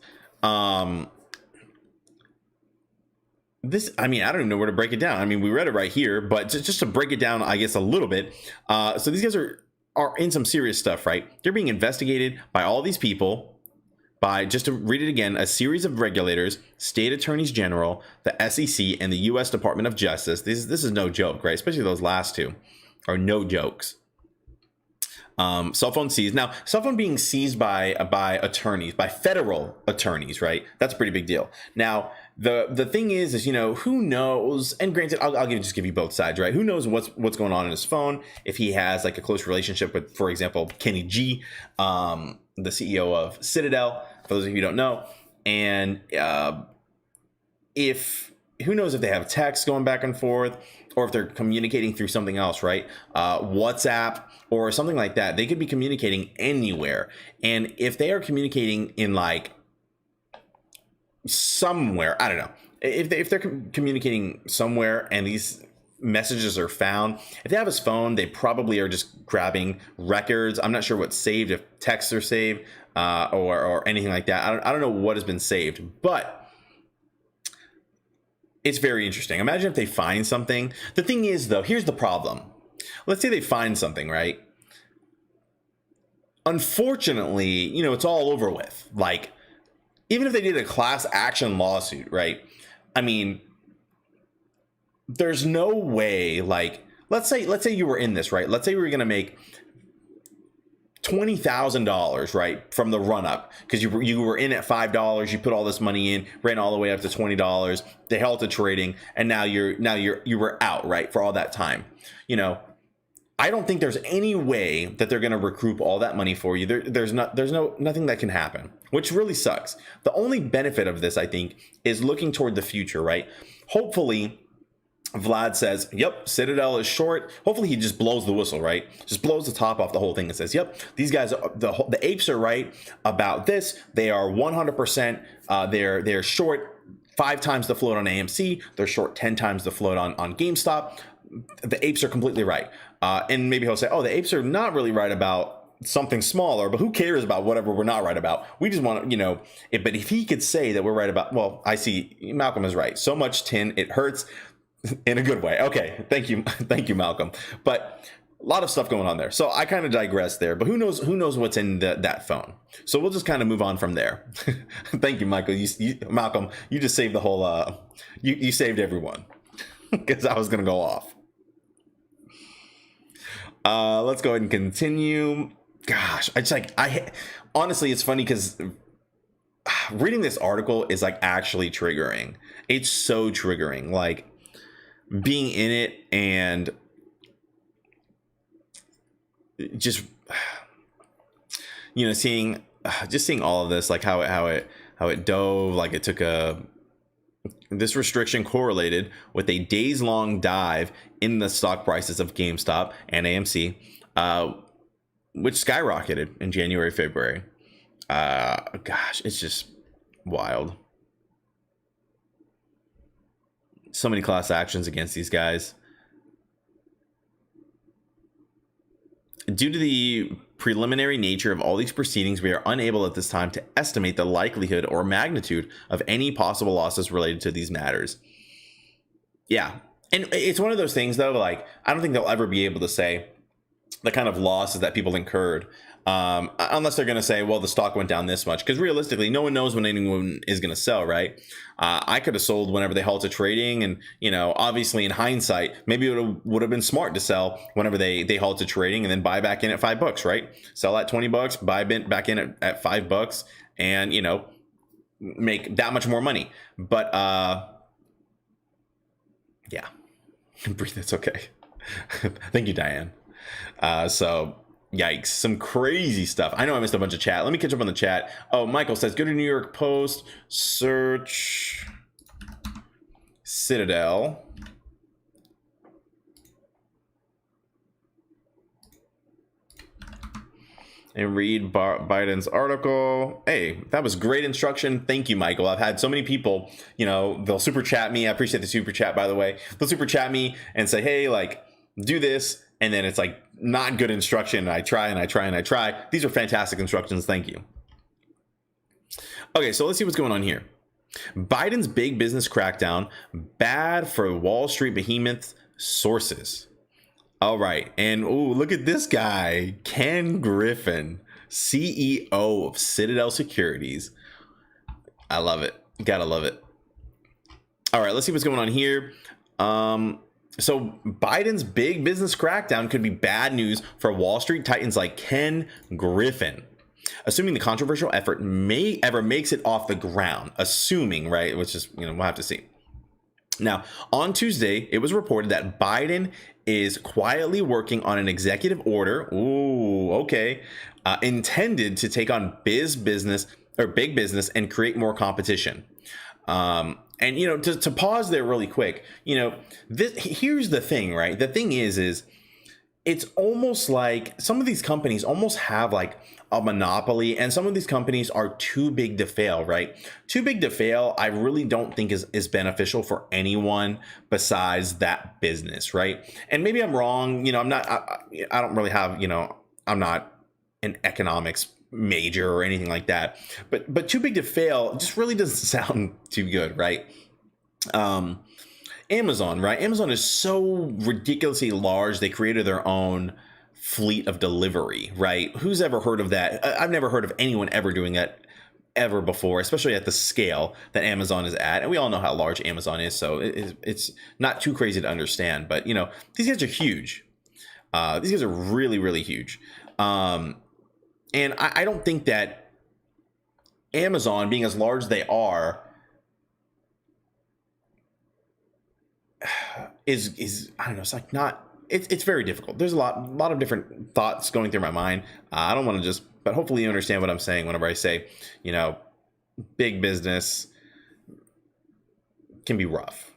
This, I mean, I don't even know where to break it down. I mean, we read it right here, but just to break it down, I guess, a little bit. So these guys are in some serious stuff, right? They're being investigated by all these people, by, just to read it again, a series of regulators, state attorneys general, the SEC, and the U.S. Department of Justice. This is no joke, right? Especially those last two are no jokes. Cell phone seized. Now, cell phone being seized by attorneys, by federal attorneys, right? That's a pretty big deal. Now, the thing is, you know, who knows? And granted, I'll just give you both sides, right? Who knows what's going on in his phone? If he has like a close relationship with, for example, Kenny G, the CEO of Citadel, for those of you who don't know, and who knows if they have texts going back and forth, or if they're communicating through something else, right? WhatsApp or something like that. They could be communicating anywhere. And if they are communicating in like somewhere, I don't know, if they're communicating somewhere and these messages are found, if they have his phone, they probably are just grabbing records. I'm not sure what's saved, if texts are saved or anything like that. I don't know what has been saved, but it's very interesting. Imagine if they find something. The thing is, though, here's the problem. Let's say they find something, right? unfortunately, you know, it's all over with. Like, even if they did a class action lawsuit, right? I mean, there's no way, like, let's say you were in this, right? Let's say we were going to make $20,000, right, from the run up, because you were in at $5, you put all this money in, ran all the way up to $20, they halted trading, and now you were out, right, for all that time. You know, I don't think there's any way that they're going to recoup all that money for you. There's nothing that can happen, which really sucks. The only benefit of this, I think, is looking toward the future, right? Hopefully Vlad says, yep, Citadel is short. Hopefully he just blows the whistle, right? Just blows the top off the whole thing and says, yep, these guys, the apes are right about this. They are 100%, they're short 5 times the float on AMC. They're short 10 times the float on GameStop. The apes are completely right. And maybe he'll say, oh, the apes are not really right about something smaller, but who cares about whatever we're not right about? We just want to, you know, but if he could say that we're right about, well, I see Malcolm is right. So much tin, it hurts in a good way. Okay. Thank you. Thank you, Malcolm. But a lot of stuff going on there. So I kind of digress there, but who knows what's in that phone. So we'll just kind of move on from there. Thank you, Michael. Malcolm, you just saved the whole, you saved everyone because I was going to go off. Let's go ahead and continue. Gosh, honestly, it's funny because reading this article is like actually triggering. It's so triggering, like being in it and just, you know, seeing all of this, like how it dove, like it took this restriction correlated with a days-long dive in the stock prices of GameStop and AMC, which skyrocketed in January, February. Gosh, it's just wild. So many class actions against these guys. Due to the preliminary nature of all these proceedings, we are unable at this time to estimate the likelihood or magnitude of any possible losses related to these matters. Yeah. And it's one of those things, though, like, I don't think they'll ever be able to say the kind of losses that people incurred, unless they're going to say, well, the stock went down this much, because realistically, no one knows when anyone is going to sell, right? I could have sold whenever they halted trading, and, you know, obviously in hindsight, maybe it would have been smart to sell whenever they halted trading and then buy back in at $5, right? Sell at $20, buy back in at $5, and, you know, make that much more money. But yeah, breathe. It's okay. Thank you, Diane. So yikes, some crazy stuff. I know I missed a bunch of chat. Let me catch up on the chat. Oh, Michael says, go to New York Post, search Citadel. And read Biden's article. Hey, that was great instruction. Thank you, Michael. I've had so many people, you know, they'll super chat me. I appreciate the super chat, by the way. They'll super chat me and say, hey, like, do this. And then it's like not good instruction. And I try and I try and I try. These are fantastic instructions. Thank you. Okay, so let's see what's going on here. Biden's big business crackdown, bad for Wall Street behemoth sources. All right. And ooh, look at this guy, Ken Griffin, CEO of Citadel Securities. I love it. Gotta love it. All right, let's see what's going on here. So Biden's big business crackdown could be bad news for Wall Street titans like Ken Griffin, assuming the controversial effort may ever makes it off the ground. Assuming, right? Which is, you know, we'll have to see. Now, on Tuesday, it was reported that Biden is quietly working on an executive order. Ooh, okay. Intended to take on big business and create more competition. And, you know, to pause there really quick, you know, here's the thing, right? The thing is it's almost like some of these companies almost have like a monopoly, and some of these companies are too big to fail, right? Too big to fail, I really don't think is beneficial for anyone besides that business, right? And maybe I'm wrong, you know, I don't really have, you know, I'm not an economics major or anything like that, but too big to fail just really doesn't sound too good, right? Amazon, right? Amazon is so ridiculously large. They created their own fleet of delivery, right? Who's ever heard of that? I've never heard of anyone ever doing that ever before, especially at the scale that Amazon is at. And we all know how large Amazon is, so it's not too crazy to understand. But, these guys are huge. These guys are really, really huge. And I don't think that Amazon, being as large as they are, is I don't know, it's like not, it's very difficult. There's a lot of different thoughts going through my mind. I don't want to but hopefully you understand what I'm saying whenever I say, big business can be rough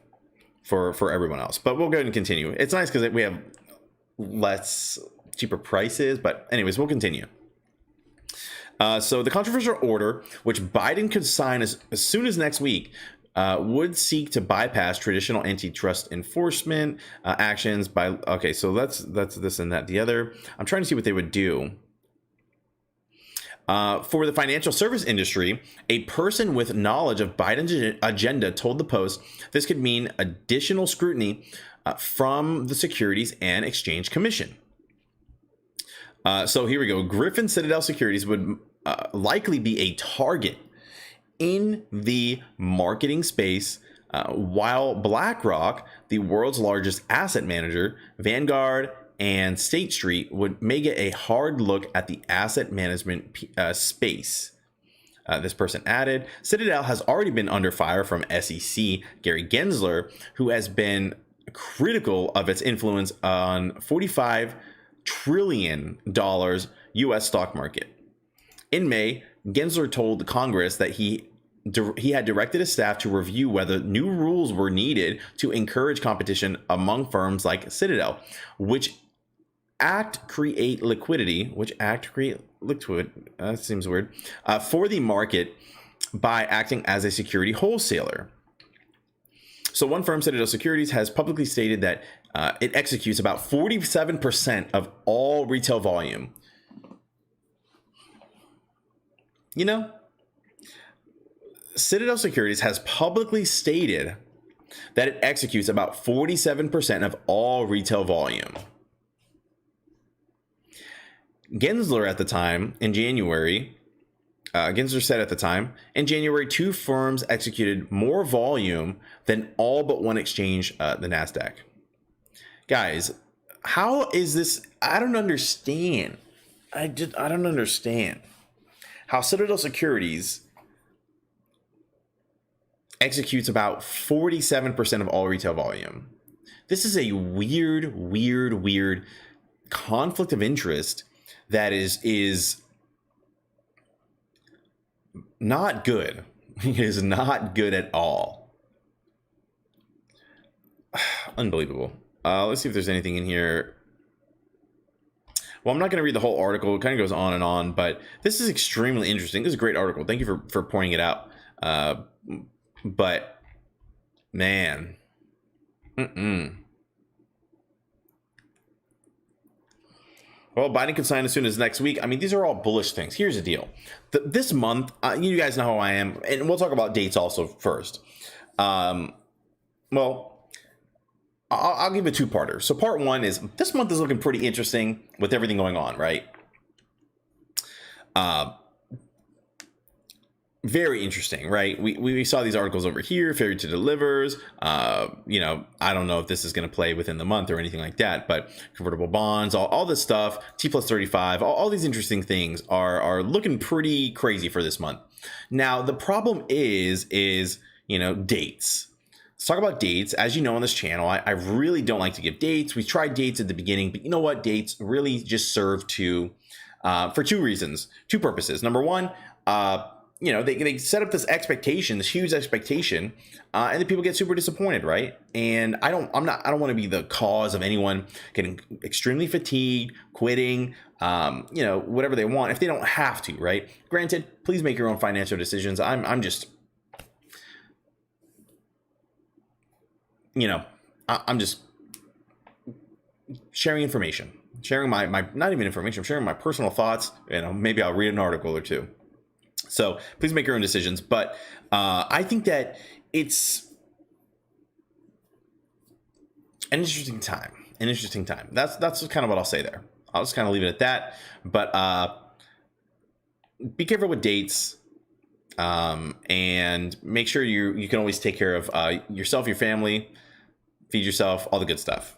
for everyone else. But we'll go ahead and continue. It's nice because we have cheaper prices, but anyways, we'll continue. So the controversial order, which Biden could sign as soon as next week, would seek to bypass traditional antitrust enforcement actions by. Okay, so that's this and that. The other, I'm trying to see what they would do. For the financial service industry, a person with knowledge of Biden's agenda told the Post this could mean additional scrutiny from the Securities and Exchange Commission. So here we go. Griffin Citadel Securities would likely be a target in the marketing space, while BlackRock, the world's largest asset manager, Vanguard, and State Street would may get a hard look at the asset management space. This person added, Citadel has already been under fire from SEC Gary Gensler, who has been critical of its influence on $45 trillion U.S. stock market. In May, Gensler told Congress that he had directed his staff to review whether new rules were needed to encourage competition among firms like Citadel, which create liquidity, that seems weird, for the market by acting as a security wholesaler. So one firm, Citadel Securities, has publicly stated that it executes about 47% of all retail volume. Citadel Securities has publicly stated that it executes about 47% of all retail volume. Gensler at the time, in January, Gensler said at the time, in January, two firms executed more volume than all but one exchange, the NASDAQ. Guys, how is this? I don't understand. I don't understand how Citadel Securities executes about 47% of all retail volume. This is a weird conflict of interest that is not good. It is not good at all. Unbelievable. Let's see if there's anything in here. Well, I'm not going to read the whole article. It kind of goes on and on, but this is extremely interesting. This is a great article. Thank you for pointing it out. But man, Well, Biden could sign as soon as next week. I mean, these are all bullish things. Here's the deal. This month, you guys know how I am, and we'll talk about dates also first. Well, I'll give a two-parter. So part one is this month is looking pretty interesting with everything going on, right? Very interesting, right? We saw these articles over here, failure to delivers. I don't know if this is going to play within the month or anything like that, but convertible bonds, all this stuff, T+35, all these interesting things are looking pretty crazy for this month. Now, the problem is dates. Let's talk about dates. As you know on this channel, I really don't like to give dates. We tried dates at the beginning, but you know what? Dates really just serve for two reasons, two purposes. Number one, they set up this expectation, this huge expectation, and then people get super disappointed, right? And I don't want to be the cause of anyone getting extremely fatigued, quitting, whatever they want if they don't have to, right? Granted, please make your own financial decisions. I'm just sharing information, sharing my not even information, I'm sharing my personal thoughts. Maybe I'll read an article or two. So please make your own decisions. But I think that it's an interesting time. That's kind of what I'll say there. I'll just kind of leave it at that. But be careful with dates, and make sure you can always take care of yourself, your family, feed yourself, all the good stuff.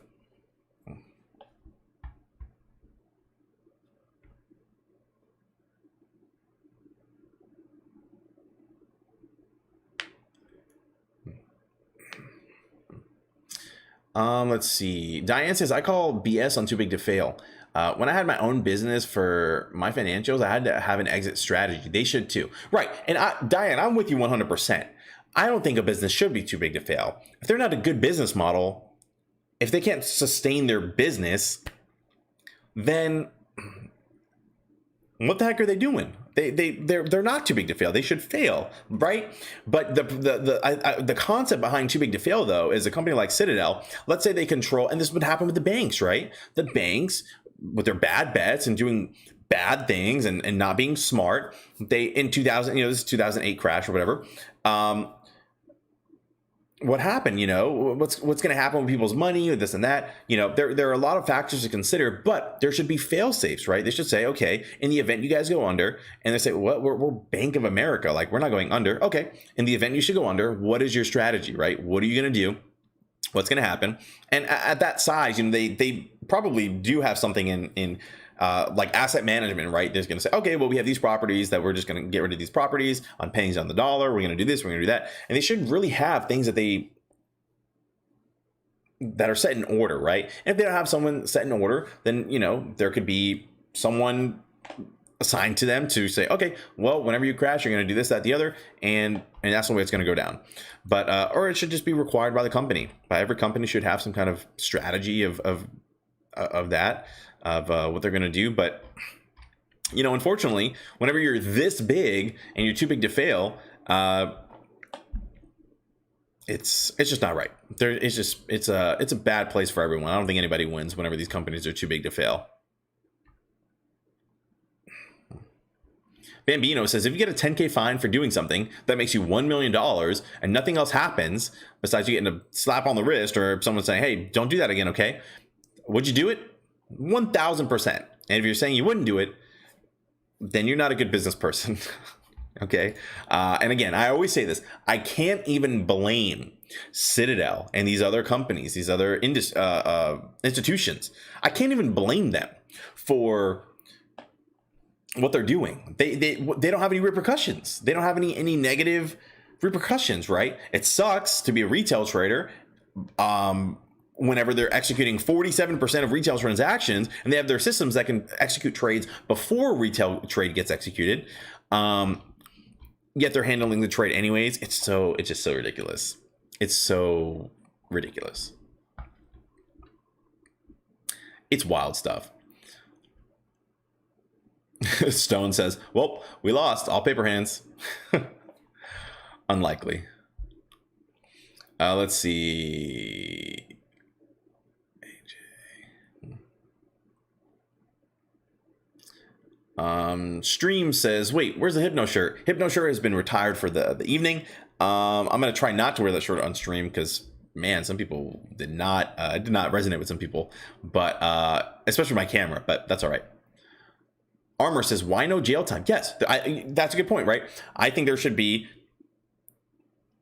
Let's see. Diane says, I call BS on too big to fail. When I had my own business for my financials, I had to have an exit strategy. They should too. Right. And Diane, I'm with you 100%. I don't think a business should be too big to fail. If they're not a good business model, if they can't sustain their business, then what the heck are they doing? They're not too big to fail. They should fail, right? But the concept behind too big to fail, though, is a company like Citadel. Let's say they control, and this would happen with the banks, right? The banks, with their bad bets and doing bad things and not being smart, they in 2000, this is 2008 crash or whatever. What happened, what's going to happen with people's money or this and that, there are a lot of factors to consider, but there should be fail safes, right? They should say, okay, in the event you guys go under, and they say, well, we're Bank of America, like we're not going under. Okay. In the event you should go under, what is your strategy, right? What are you going to do? What's going to happen? And at that size, they probably do have something in like asset management, right? They're going to say, okay, well, we have these properties that we're just going to get rid of these properties on pennies on the dollar. We're going to do this. We're going to do that. And they should really have things that are set in order, right? And if they don't have someone set in order, then, there could be someone assigned to them to say, okay, well, whenever you crash, you're going to do this, that, the other. And that's the way it's going to go down. But, or it should just be required by the company. By every company should have some kind of strategy of that. Of what they're going to do. But, unfortunately, whenever you're this big and you're too big to fail, it's just not right. It's a bad place for everyone. I don't think anybody wins whenever these companies are too big to fail. Bambino says, if you get a $10K fine for doing something that makes you $1 million and nothing else happens besides you getting a slap on the wrist or someone saying, hey, don't do that again, okay? Would you do it? 1000%. And if you're saying you wouldn't do it, then you're not a good business person. Okay. And again, I always say this, I can't even blame Citadel and these other companies, these other institutions. I can't even blame them for what they're doing. They don't have any repercussions. They don't have any negative repercussions, right? It sucks to be a retail trader. Whenever they're executing 47% of retail transactions and they have their systems that can execute trades before retail trade gets executed, yet they're handling the trade anyways. It's just so ridiculous. It's so ridiculous. It's wild stuff. Stone says, well, we lost all paper hands. Unlikely. Let's see. Stream says, wait, where's the Hypno shirt? Hypno shirt has been retired for the evening. I'm going to try not to wear that shirt on stream because, man, some people did not resonate with some people, but especially my camera, but that's all right. Armor says, why no jail time? Yes, that's a good point, right? I think there should be,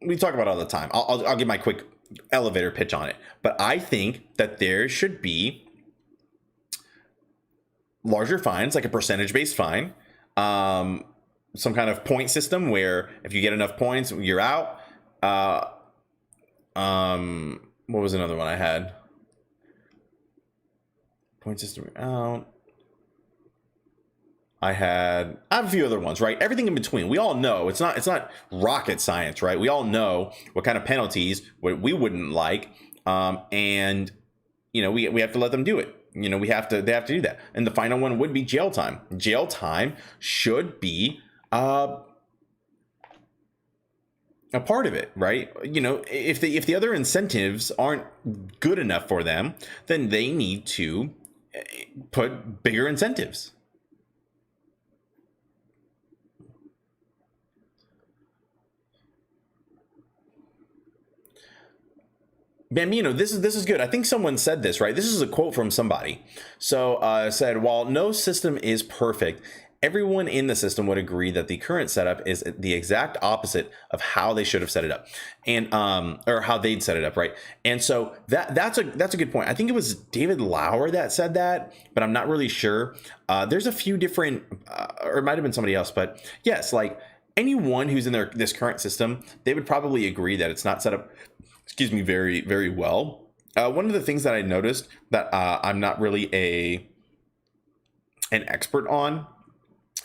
we talk about it all the time. I'll give my quick elevator pitch on it, but I think that there should be larger fines, like a percentage-based fine, some kind of point system where if you get enough points, you're out. What was another one I had? Point system out. I have a few other ones, right? Everything in between. We all know it's not rocket science, right? We all know what kind of penalties we wouldn't like, and we have to let them do it. They have to do that. And the final one would be jail time. Jail time should be a part of it, right? If the other incentives aren't good enough for them, then they need to put bigger incentives. Bambino, this is good. I think someone said this, right? This is a quote from somebody. So it said, while no system is perfect, everyone in the system would agree that the current setup is the exact opposite of how they should have set it up, and or how they'd set it up, right? And so that's a good point. I think it was David Lauer that said that, but I'm not really sure. There's a few different, or it might have been somebody else, but yes, like anyone who's in this current system, they would probably agree that it's not set up, excuse me, very, very well. One of the things that I noticed that I'm not really an expert on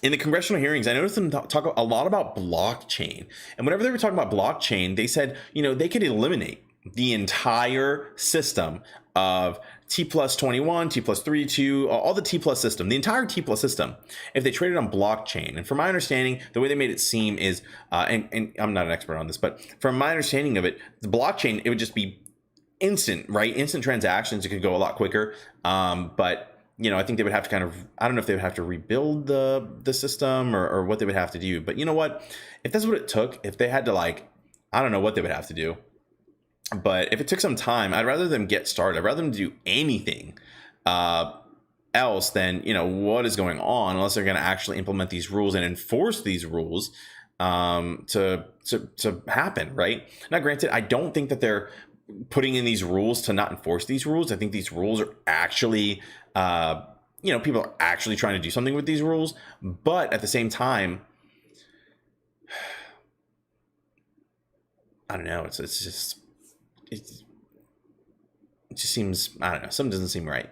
in the congressional hearings, I noticed them talk a lot about blockchain. And whenever they were talking about blockchain, they said, they could eliminate the entire system of T plus 21, T plus 32, all the T plus system, the entire T plus system, if they traded on blockchain. And from my understanding, the way they made it seem is, and I'm not an expert on this, but from my understanding of it, the blockchain, it would just be instant, right? Instant transactions. It could go a lot quicker. But I think they would have to kind of, I don't know if they would have to rebuild the system or what they would have to do. But you know what? If that's what it took, if they had to I don't know what they would have to do. But if it took some time, I'd rather them get started. I'd rather them do anything else than, what is going on, unless they're going to actually implement these rules and enforce these rules to happen, right? Now, granted, I don't think that they're putting in these rules to not enforce these rules. I think these rules are actually, people are actually trying to do something with these rules. But at the same time, I don't know. It just seems, I don't know, something doesn't seem right.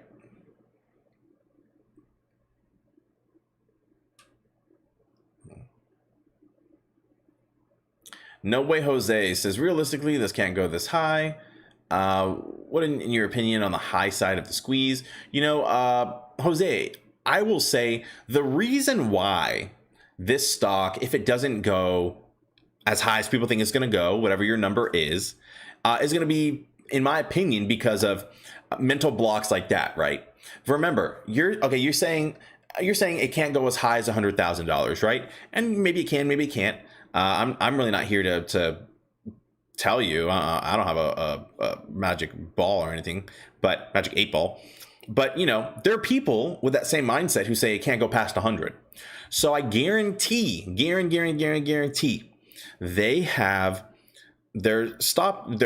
No Way Jose says, realistically, this can't go this high. What in your opinion on the high side of the squeeze? Jose, I will say the reason why this stock, if it doesn't go as high as people think it's going to go, whatever your number is going to be, in my opinion, because of mental blocks like that, right? Remember, you're saying it can't go as high as $100,000, right? And maybe it can, maybe it can't. I'm really not here to tell you. I don't have a magic ball or anything, but magic 8-ball. But there are people with that same mindset who say it can't go past 100. So I guarantee, there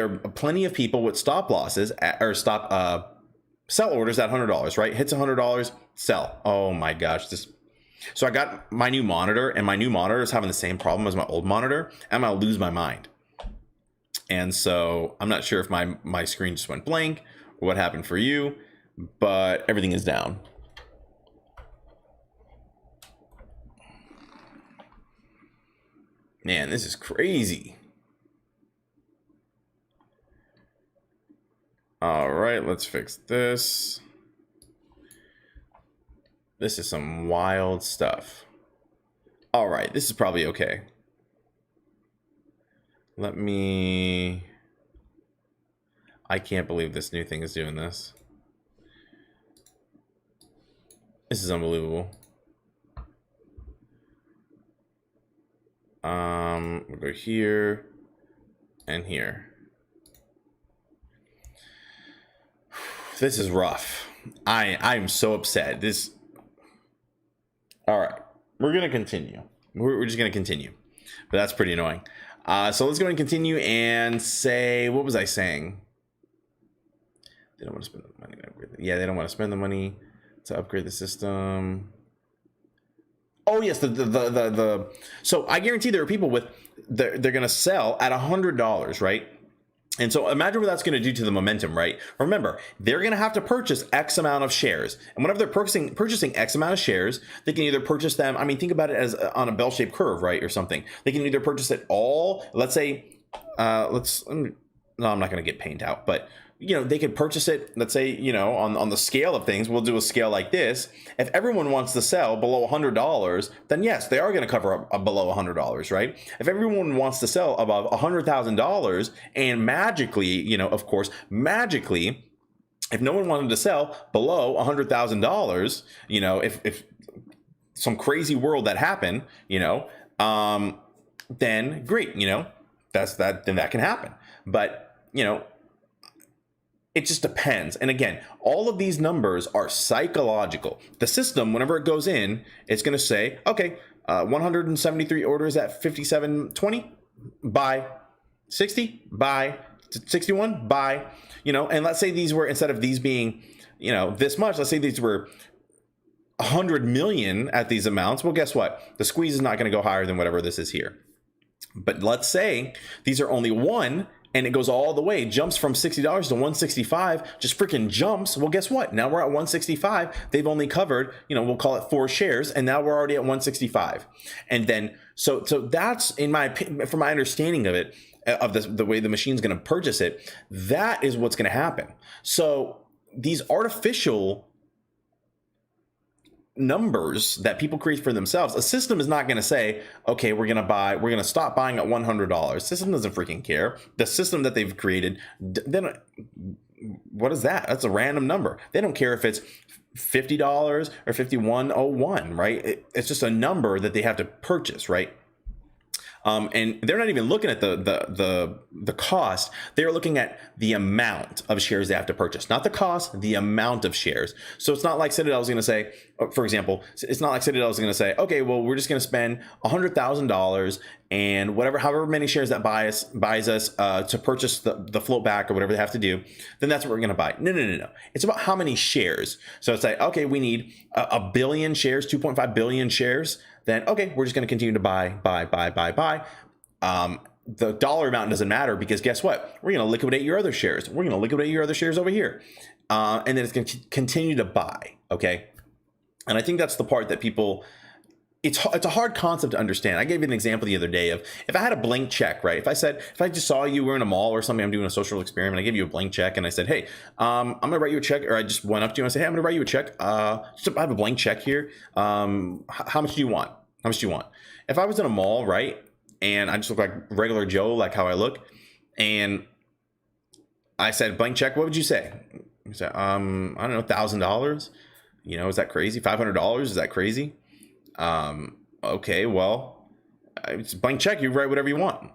are plenty of people with stop losses or sell orders at $100, right? Hits $100, sell. Oh my gosh, so I got my new monitor, and my new monitor is having the same problem as my old monitor. I'm gonna lose my mind. And so I'm not sure if my screen just went blank or what happened for you, but everything is down. Man, this is crazy. All right, let's fix this. This is some wild stuff. All right, this is probably okay. I can't believe this new thing is doing this. This is unbelievable. We'll go here and here. This is rough. I'm so upset. All right, we're gonna continue. We're just gonna continue, but that's pretty annoying. So let's go and continue and say, what was I saying? They don't want to spend the money. Yeah, they don't want to spend the money to upgrade the system. Oh yes, so I guarantee there are people they're gonna sell at $100, right? And so imagine what that's going to do to the momentum, right? Remember, they're going to have to purchase X amount of shares. And whenever they're purchasing X amount of shares, they can either purchase them. I mean, think about it as on a bell-shaped curve, right? Or something. They can either purchase it all. Let's say, no, I'm not going to get paint out, but they could purchase it. Let's say, on the scale of things, we'll do a scale like this. If everyone wants to sell below $100, then yes, they are going to cover a below $100, right? If everyone wants to sell above $100,000 and magically, of course, if no one wanted to sell below $100,000, if some crazy world that happened, then great, then that can happen. But, It just depends. And again, all of these numbers are psychological. The system, whenever it goes in, it's going to say, okay, 173 orders at 57.20, buy. 60, buy. 61, buy. You know, and let's say these were, instead of these being, you know, this much, let's say these were 100 million at these amounts. Well, guess what? The squeeze is not going to go higher than whatever this is here. But let's say these are only one, and it goes all the way, jumps from $60 to 165, just freaking jumps. Well, guess what? Now we're at 165. They've only covered, you know, we'll call it 4 shares, and now we're already at 165. And then, so that's, in my opinion, from my understanding of it, of the way the machine's going to purchase it, that is what's going to happen. So these artificial numbers that people create for themselves, a system is not going to say, okay, we're going to stop buying at $100. System doesn't freaking care. The system that they've created, then what is that? That's a random number. They don't care if it's $50 or $51.01, right? It's just a number that they have to purchase, right? And they're not even looking at the cost. They're looking at the amount of shares they have to purchase, not the cost, the amount of shares. So it's not like Citadel is going to say, for example, it's not like Citadel is going to say, okay, well, we're just going to spend $100,000 and however many shares that buys us to purchase the float back or whatever they have to do, then that's what we're going to buy. No. It's about how many shares. So it's like, okay, we need a billion shares, 2.5 billion shares. Then, okay, we're just going to continue to buy. The dollar amount doesn't matter, because guess what? We're going to liquidate your other shares. We're going to liquidate your other shares over here. And then it's going to continue to buy. Okay. And I think that's the part that people, it's a hard concept to understand. I gave you an example the other day of, if I had a blank check, right? If I just saw you were in a mall or something, I'm doing a social experiment, I give you a blank check and I said, hey, I'm going to write you a check, or I just went up to you and I said, hey, I'm going to write you a check. I have a blank check here. How much do you want? How much do you want? If I was in a mall, right, and I just look like regular Joe, like how I look, and I said blank check, what would you say? You say, I don't know, $1,000. You know, is that crazy? $500? Is that crazy? Okay, well, it's a blank check. You write whatever you want.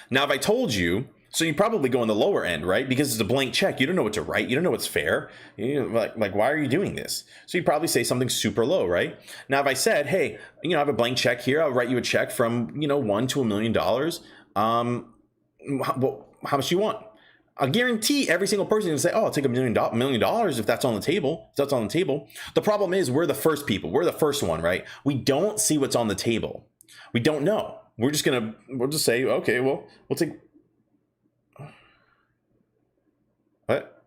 Now, if I told you, so you probably go on the lower end, right? Because it's a blank check. You don't know what to write. You don't know what's fair. You know, like, why are you doing this? So you'd probably say something super low, right? Now, if I said, hey, you know, I have a blank check here. I'll write you a check from, you know, $1 to $1 million. How much do you want? I guarantee every single person is going to say, oh, I'll take $1 million if that's on the table. If that's on the table. The problem is we're the first people. We're the first one, right? We don't see what's on the table. We don't know. We'll just say, okay, well, we'll take. What?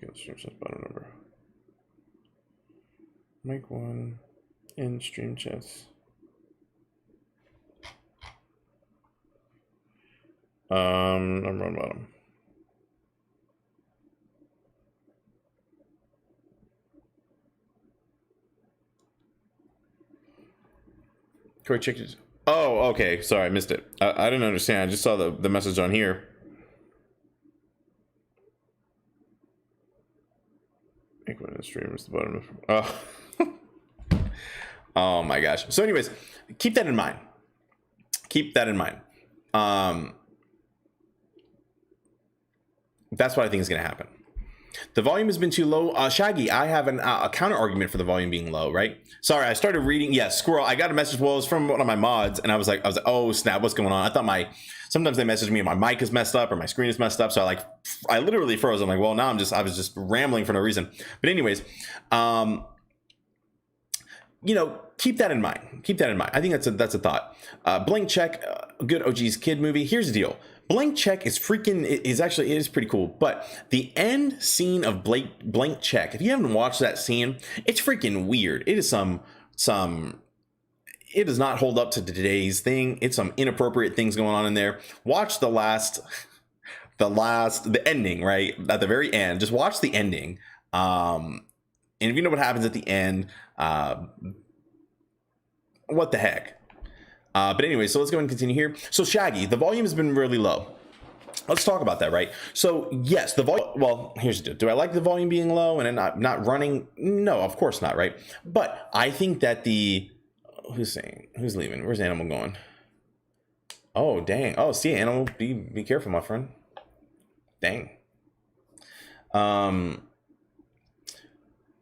Button number. Make one in stream chats. Number on bottom. Correct check. Oh, okay. Sorry, I missed it. I didn't understand. I just saw the message on here. Make one in stream is the bottom of. Oh. Oh my gosh. So, anyways, keep that in mind. Keep that in mind. That's what I think is going to happen. The volume has been too low. Shaggy, I have a counter argument for the volume being low, right? Sorry, I started reading. Yes, Squirrel, I got a message. Well, it was from one of my mods, and I was like, oh snap, what's going on? I thought sometimes they message me and my mic is messed up or my screen is messed up. So I literally froze. I'm like, well, now I was just rambling for no reason. But anyways, you know, keep that in mind. Keep that in mind. I think that's a thought. Blank Check, good OG's kid movie. Here's the deal. Blank Check is it is pretty cool, but the end scene of Blank Check, if you haven't watched that scene, it's freaking weird. It is it does not hold up to today's thing. It's some inappropriate things going on in there. Watch the ending, right? At the very end, just watch the ending. And if you know what happens at the end, what the heck? But anyway, so let's go and continue here. So Shaggy, the volume has been really low. Let's talk about that, right? So yes, the volume, well, here's the deal. Do I like the volume being low and it not running? No, of course not, right? But I think that who's leaving? Where's Animal going? Oh, dang. Oh, see, Animal, be careful, my friend. Dang.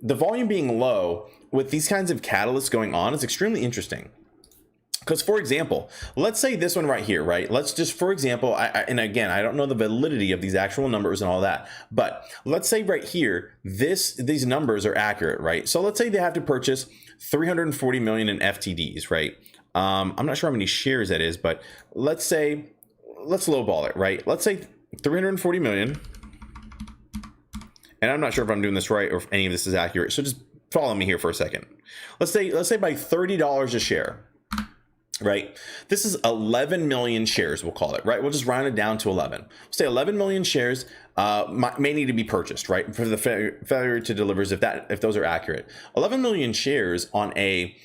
The volume being low with these kinds of catalysts going on is extremely interesting. Because, for example, let's say this one right here, right? Let's just, for example, and again, I don't know the validity of these actual numbers and all that, but let's say right here, these numbers are accurate, right? So let's say they have to purchase 340 million in FTDs, right? I'm not sure how many shares that is, but let's lowball it, right? Let's say 340 million. And I'm not sure if I'm doing this right or if any of this is accurate. So just follow me here for a second. Let's say by $30 a share. Right, this is 11 million shares, we'll call it, right? We'll just round it down to 11. Say 11 million shares may need to be purchased, right, for the failure to delivers, if those are accurate. 11 million shares on a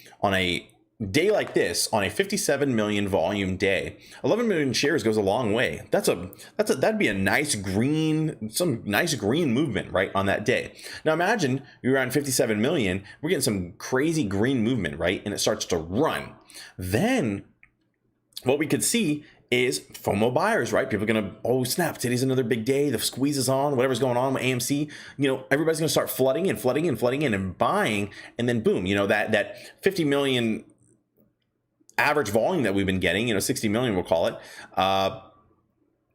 day like this, on a 57 million volume day, 11 million shares goes a long way. That'd be a nice green, some nice green movement, right, on that day. Now imagine you're around 57 million, we're getting some crazy green movement, right, and it starts to run. Then what we could see is FOMO buyers, right? People are gonna, oh snap, today's another big day, the squeeze is on, whatever's going on with AMC, everybody's gonna start flooding in and buying, and then boom, that 50 million average volume that we've been getting, 60 million we'll call it,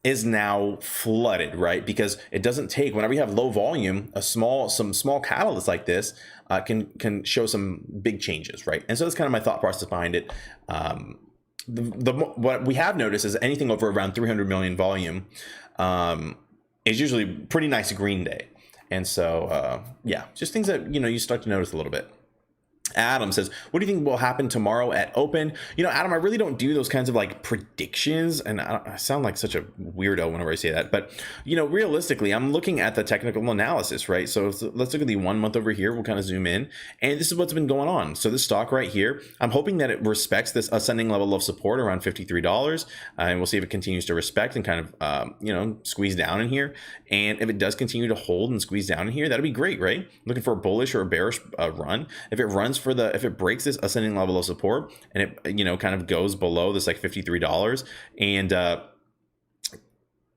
is now flooded, right? Because it doesn't take, whenever you have low volume, some small catalysts like this can show some big changes, right? And so that's kind of my thought process behind it. What we have noticed is anything over around 300 million volume is usually pretty nice green day. And so, yeah, just things that, you start to notice a little bit. Adam says, what do you think will happen tomorrow at open? Adam, I really don't do those kinds of like predictions, and I sound like such a weirdo whenever I say that, but realistically, I'm looking at the technical analysis, right? So let's look at the 1 month over here. We'll kind of zoom in, and this is what's been going on. So this stock right here, I'm hoping that it respects this ascending level of support around $53, and we'll see if it continues to respect and kind of squeeze down in here. And if it does continue to hold and squeeze down in here, that'd be great, right? Looking for a bullish or a bearish run. If it runs if it breaks this ascending level of support and it kind of goes below this like $53, and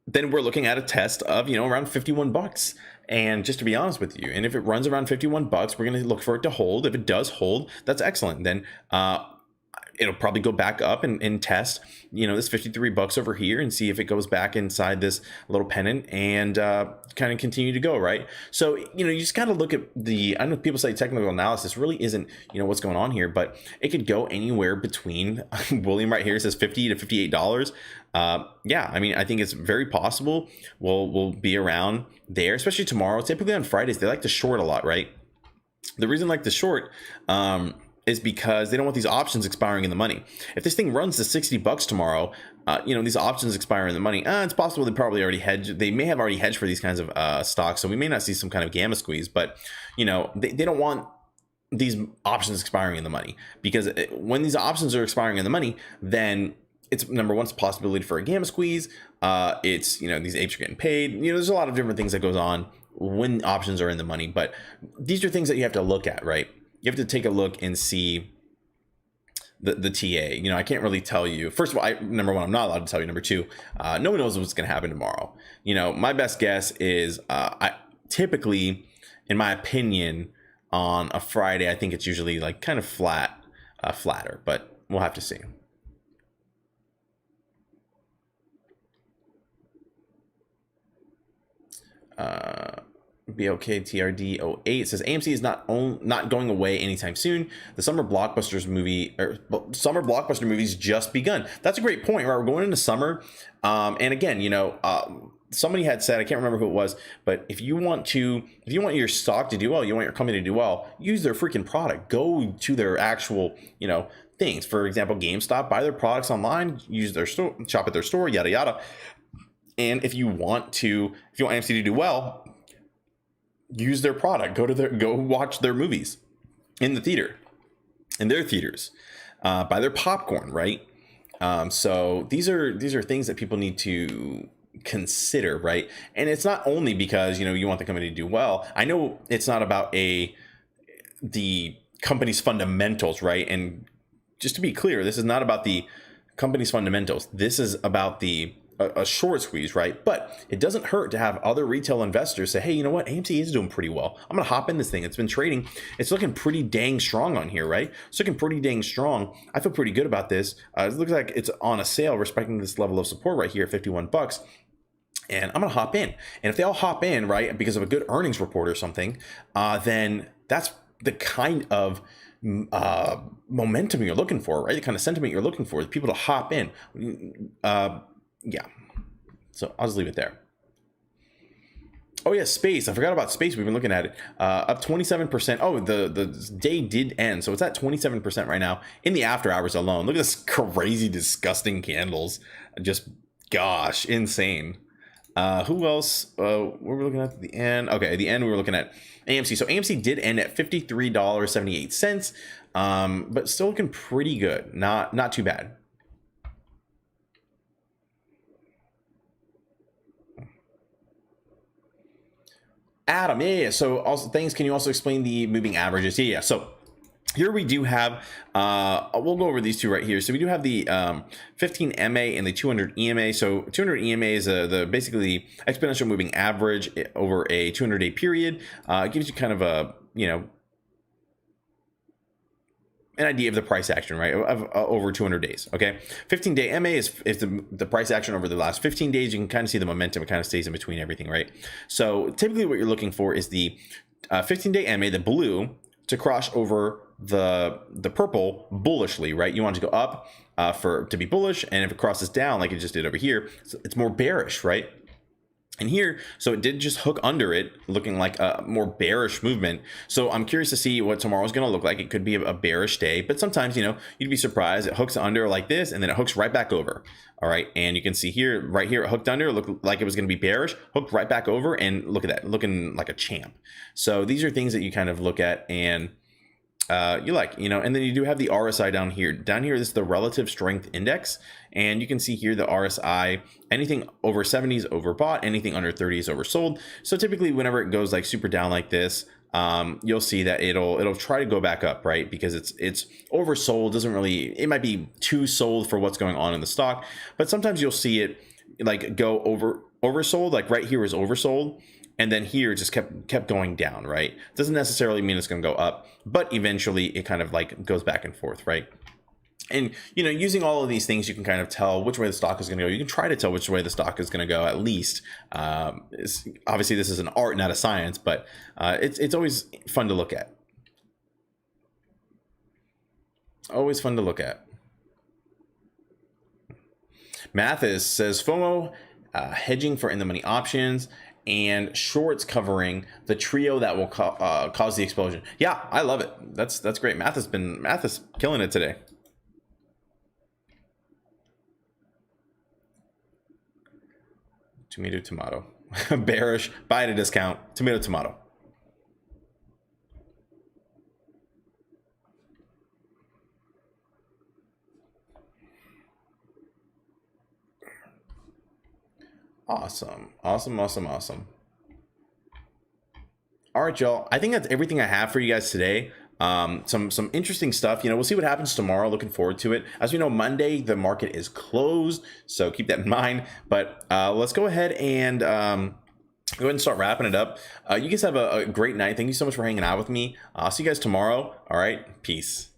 then we're looking at a test of around $51. And just to be honest with you, and if it runs around $51, we're going to look for it to hold. If it does hold, that's excellent. Then it'll probably go back up and test this $53 over here and see if it goes back inside this little pennant and kind of continue to go, right? So you just got to look at I know people say technical analysis really isn't what's going on here, but it could go anywhere between William right here says $50 to $58. Yeah, I mean, I think it's very possible we'll be around there, especially tomorrow. Typically on Fridays they like to short a lot, right? The reason like to short is because they don't want these options expiring in the money. If this thing runs to $60 tomorrow, these options expire in the money. It's possible they probably already hedged. They may have already hedged for these kinds of stocks, so we may not see some kind of gamma squeeze. But they don't want these options expiring in the money, because when these options are expiring in the money, then it's number one, it's a possibility for a gamma squeeze. It's these apes are getting paid. There's a lot of different things that goes on when options are in the money. But these are things that you have to look at, right? You have to take a look and see the TA. I can't really tell you. First of all, number one, I'm not allowed to tell you. Number two, no one knows what's going to happen tomorrow. My best guess is I typically, in my opinion, on a Friday, I think it's usually like kind of flatter, but we'll have to see. BOK TRD 08 says AMC is not going away anytime soon. The summer blockbuster movies just begun. That's a great point, right? We're going into summer, and again, somebody had said, I can't remember who it was, but if you want your stock to do well, you want your company to do well, use their freaking product. Go to their actual things. For example, Gamestop, buy their products online, use their store, shop at their store, yada yada. And if you want AMC to do well, use their product. Go watch their movies in their theaters. Buy their popcorn, right? So these are things that people need to consider, right? And it's not only because you want the company to do well. I know it's not about the company's fundamentals, right? And just to be clear, this is not about the company's fundamentals. This is about the a short squeeze, right? But it doesn't hurt to have other retail investors say, hey, you know what, AMC is doing pretty well. I'm gonna hop in this thing. It's been trading. It's looking pretty dang strong on here, right? It's looking pretty dang strong. I feel pretty good about this. It looks like it's on a sale, respecting this level of support right here at 51 bucks. And I'm gonna hop in. And if they all hop in, right, because of a good earnings report or something, then that's the kind of momentum you're looking for, right? The kind of sentiment you're looking for, the people to hop in. Yeah. So I'll just leave it there. Oh yeah, space. I forgot about space. We've been looking at it. Up 27%. Oh, the day did end, so it's at 27% right now in the after hours alone. Look at this crazy, disgusting candles. Just gosh, insane. Who else? What were we looking at the end? Okay, at the end we were looking at AMC. So AMC did end at $53.78, but still looking pretty good. Not too bad. Adam, yeah. So also, thanks. Can you also explain the moving averages? Yeah. So here we do have, we'll go over these two right here. So we do have the 15 MA and the 200 EMA. So 200 EMA is the basically exponential moving average over a 200-day period. It gives you kind of a, an idea of the price action, right, of over 200 days. Okay, 15-day MA is the price action over the last 15 days. You can kind of see the momentum. It kind of stays in between everything, right? So typically what you're looking for is the 15-day MA, the blue, to cross over the purple bullishly, right? You want to go up to be bullish, and if it crosses down like it just did over here, it's more bearish, right? And here, so it did just hook under it, looking like a more bearish movement. So I'm curious to see what tomorrow's going to look like. It could be a bearish day, but sometimes, you'd be surprised. It hooks under like this, and then it hooks right back over. All right, and you can see here, right here, it hooked under, looked like it was going to be bearish, hooked right back over, and look at that, looking like a champ. So these are things that you kind of look at and you like, and then you do have the RSI down here. Down here, this is the relative strength index, and you can see here the RSI, anything over 70 is overbought, anything under 30 is oversold. So typically whenever it goes like super down like this, you'll see that it'll try to go back up, right? Because it's oversold. It might be too sold for what's going on in the stock, but sometimes you'll see it like go oversold, like right here is oversold. And then here it just kept going down, right? Doesn't necessarily mean it's going to go up, but eventually it kind of like goes back and forth, right? And, using all of these things, you can kind of tell which way the stock is going to go. You can try to tell which way the stock is going to go, at least. Obviously, this is an art, not a science, but it's always fun to look at. Always fun to look at. Mathis says, FOMO, hedging for in-the-money options, and shorts covering the trio that will cause the explosion. Yeah, I love it. That's great. Math is killing it today. Tomato. Bearish, buy at a discount. Tomato. Awesome. All right, y'all. I think that's everything I have for you guys today. Some interesting stuff. We'll see what happens tomorrow. Looking forward to it. As we know, Monday the market is closed, so keep that in mind. But let's go ahead and go ahead and start wrapping it up. You guys have a great night. Thank you so much for hanging out with me. I'll see you guys tomorrow. All right, peace.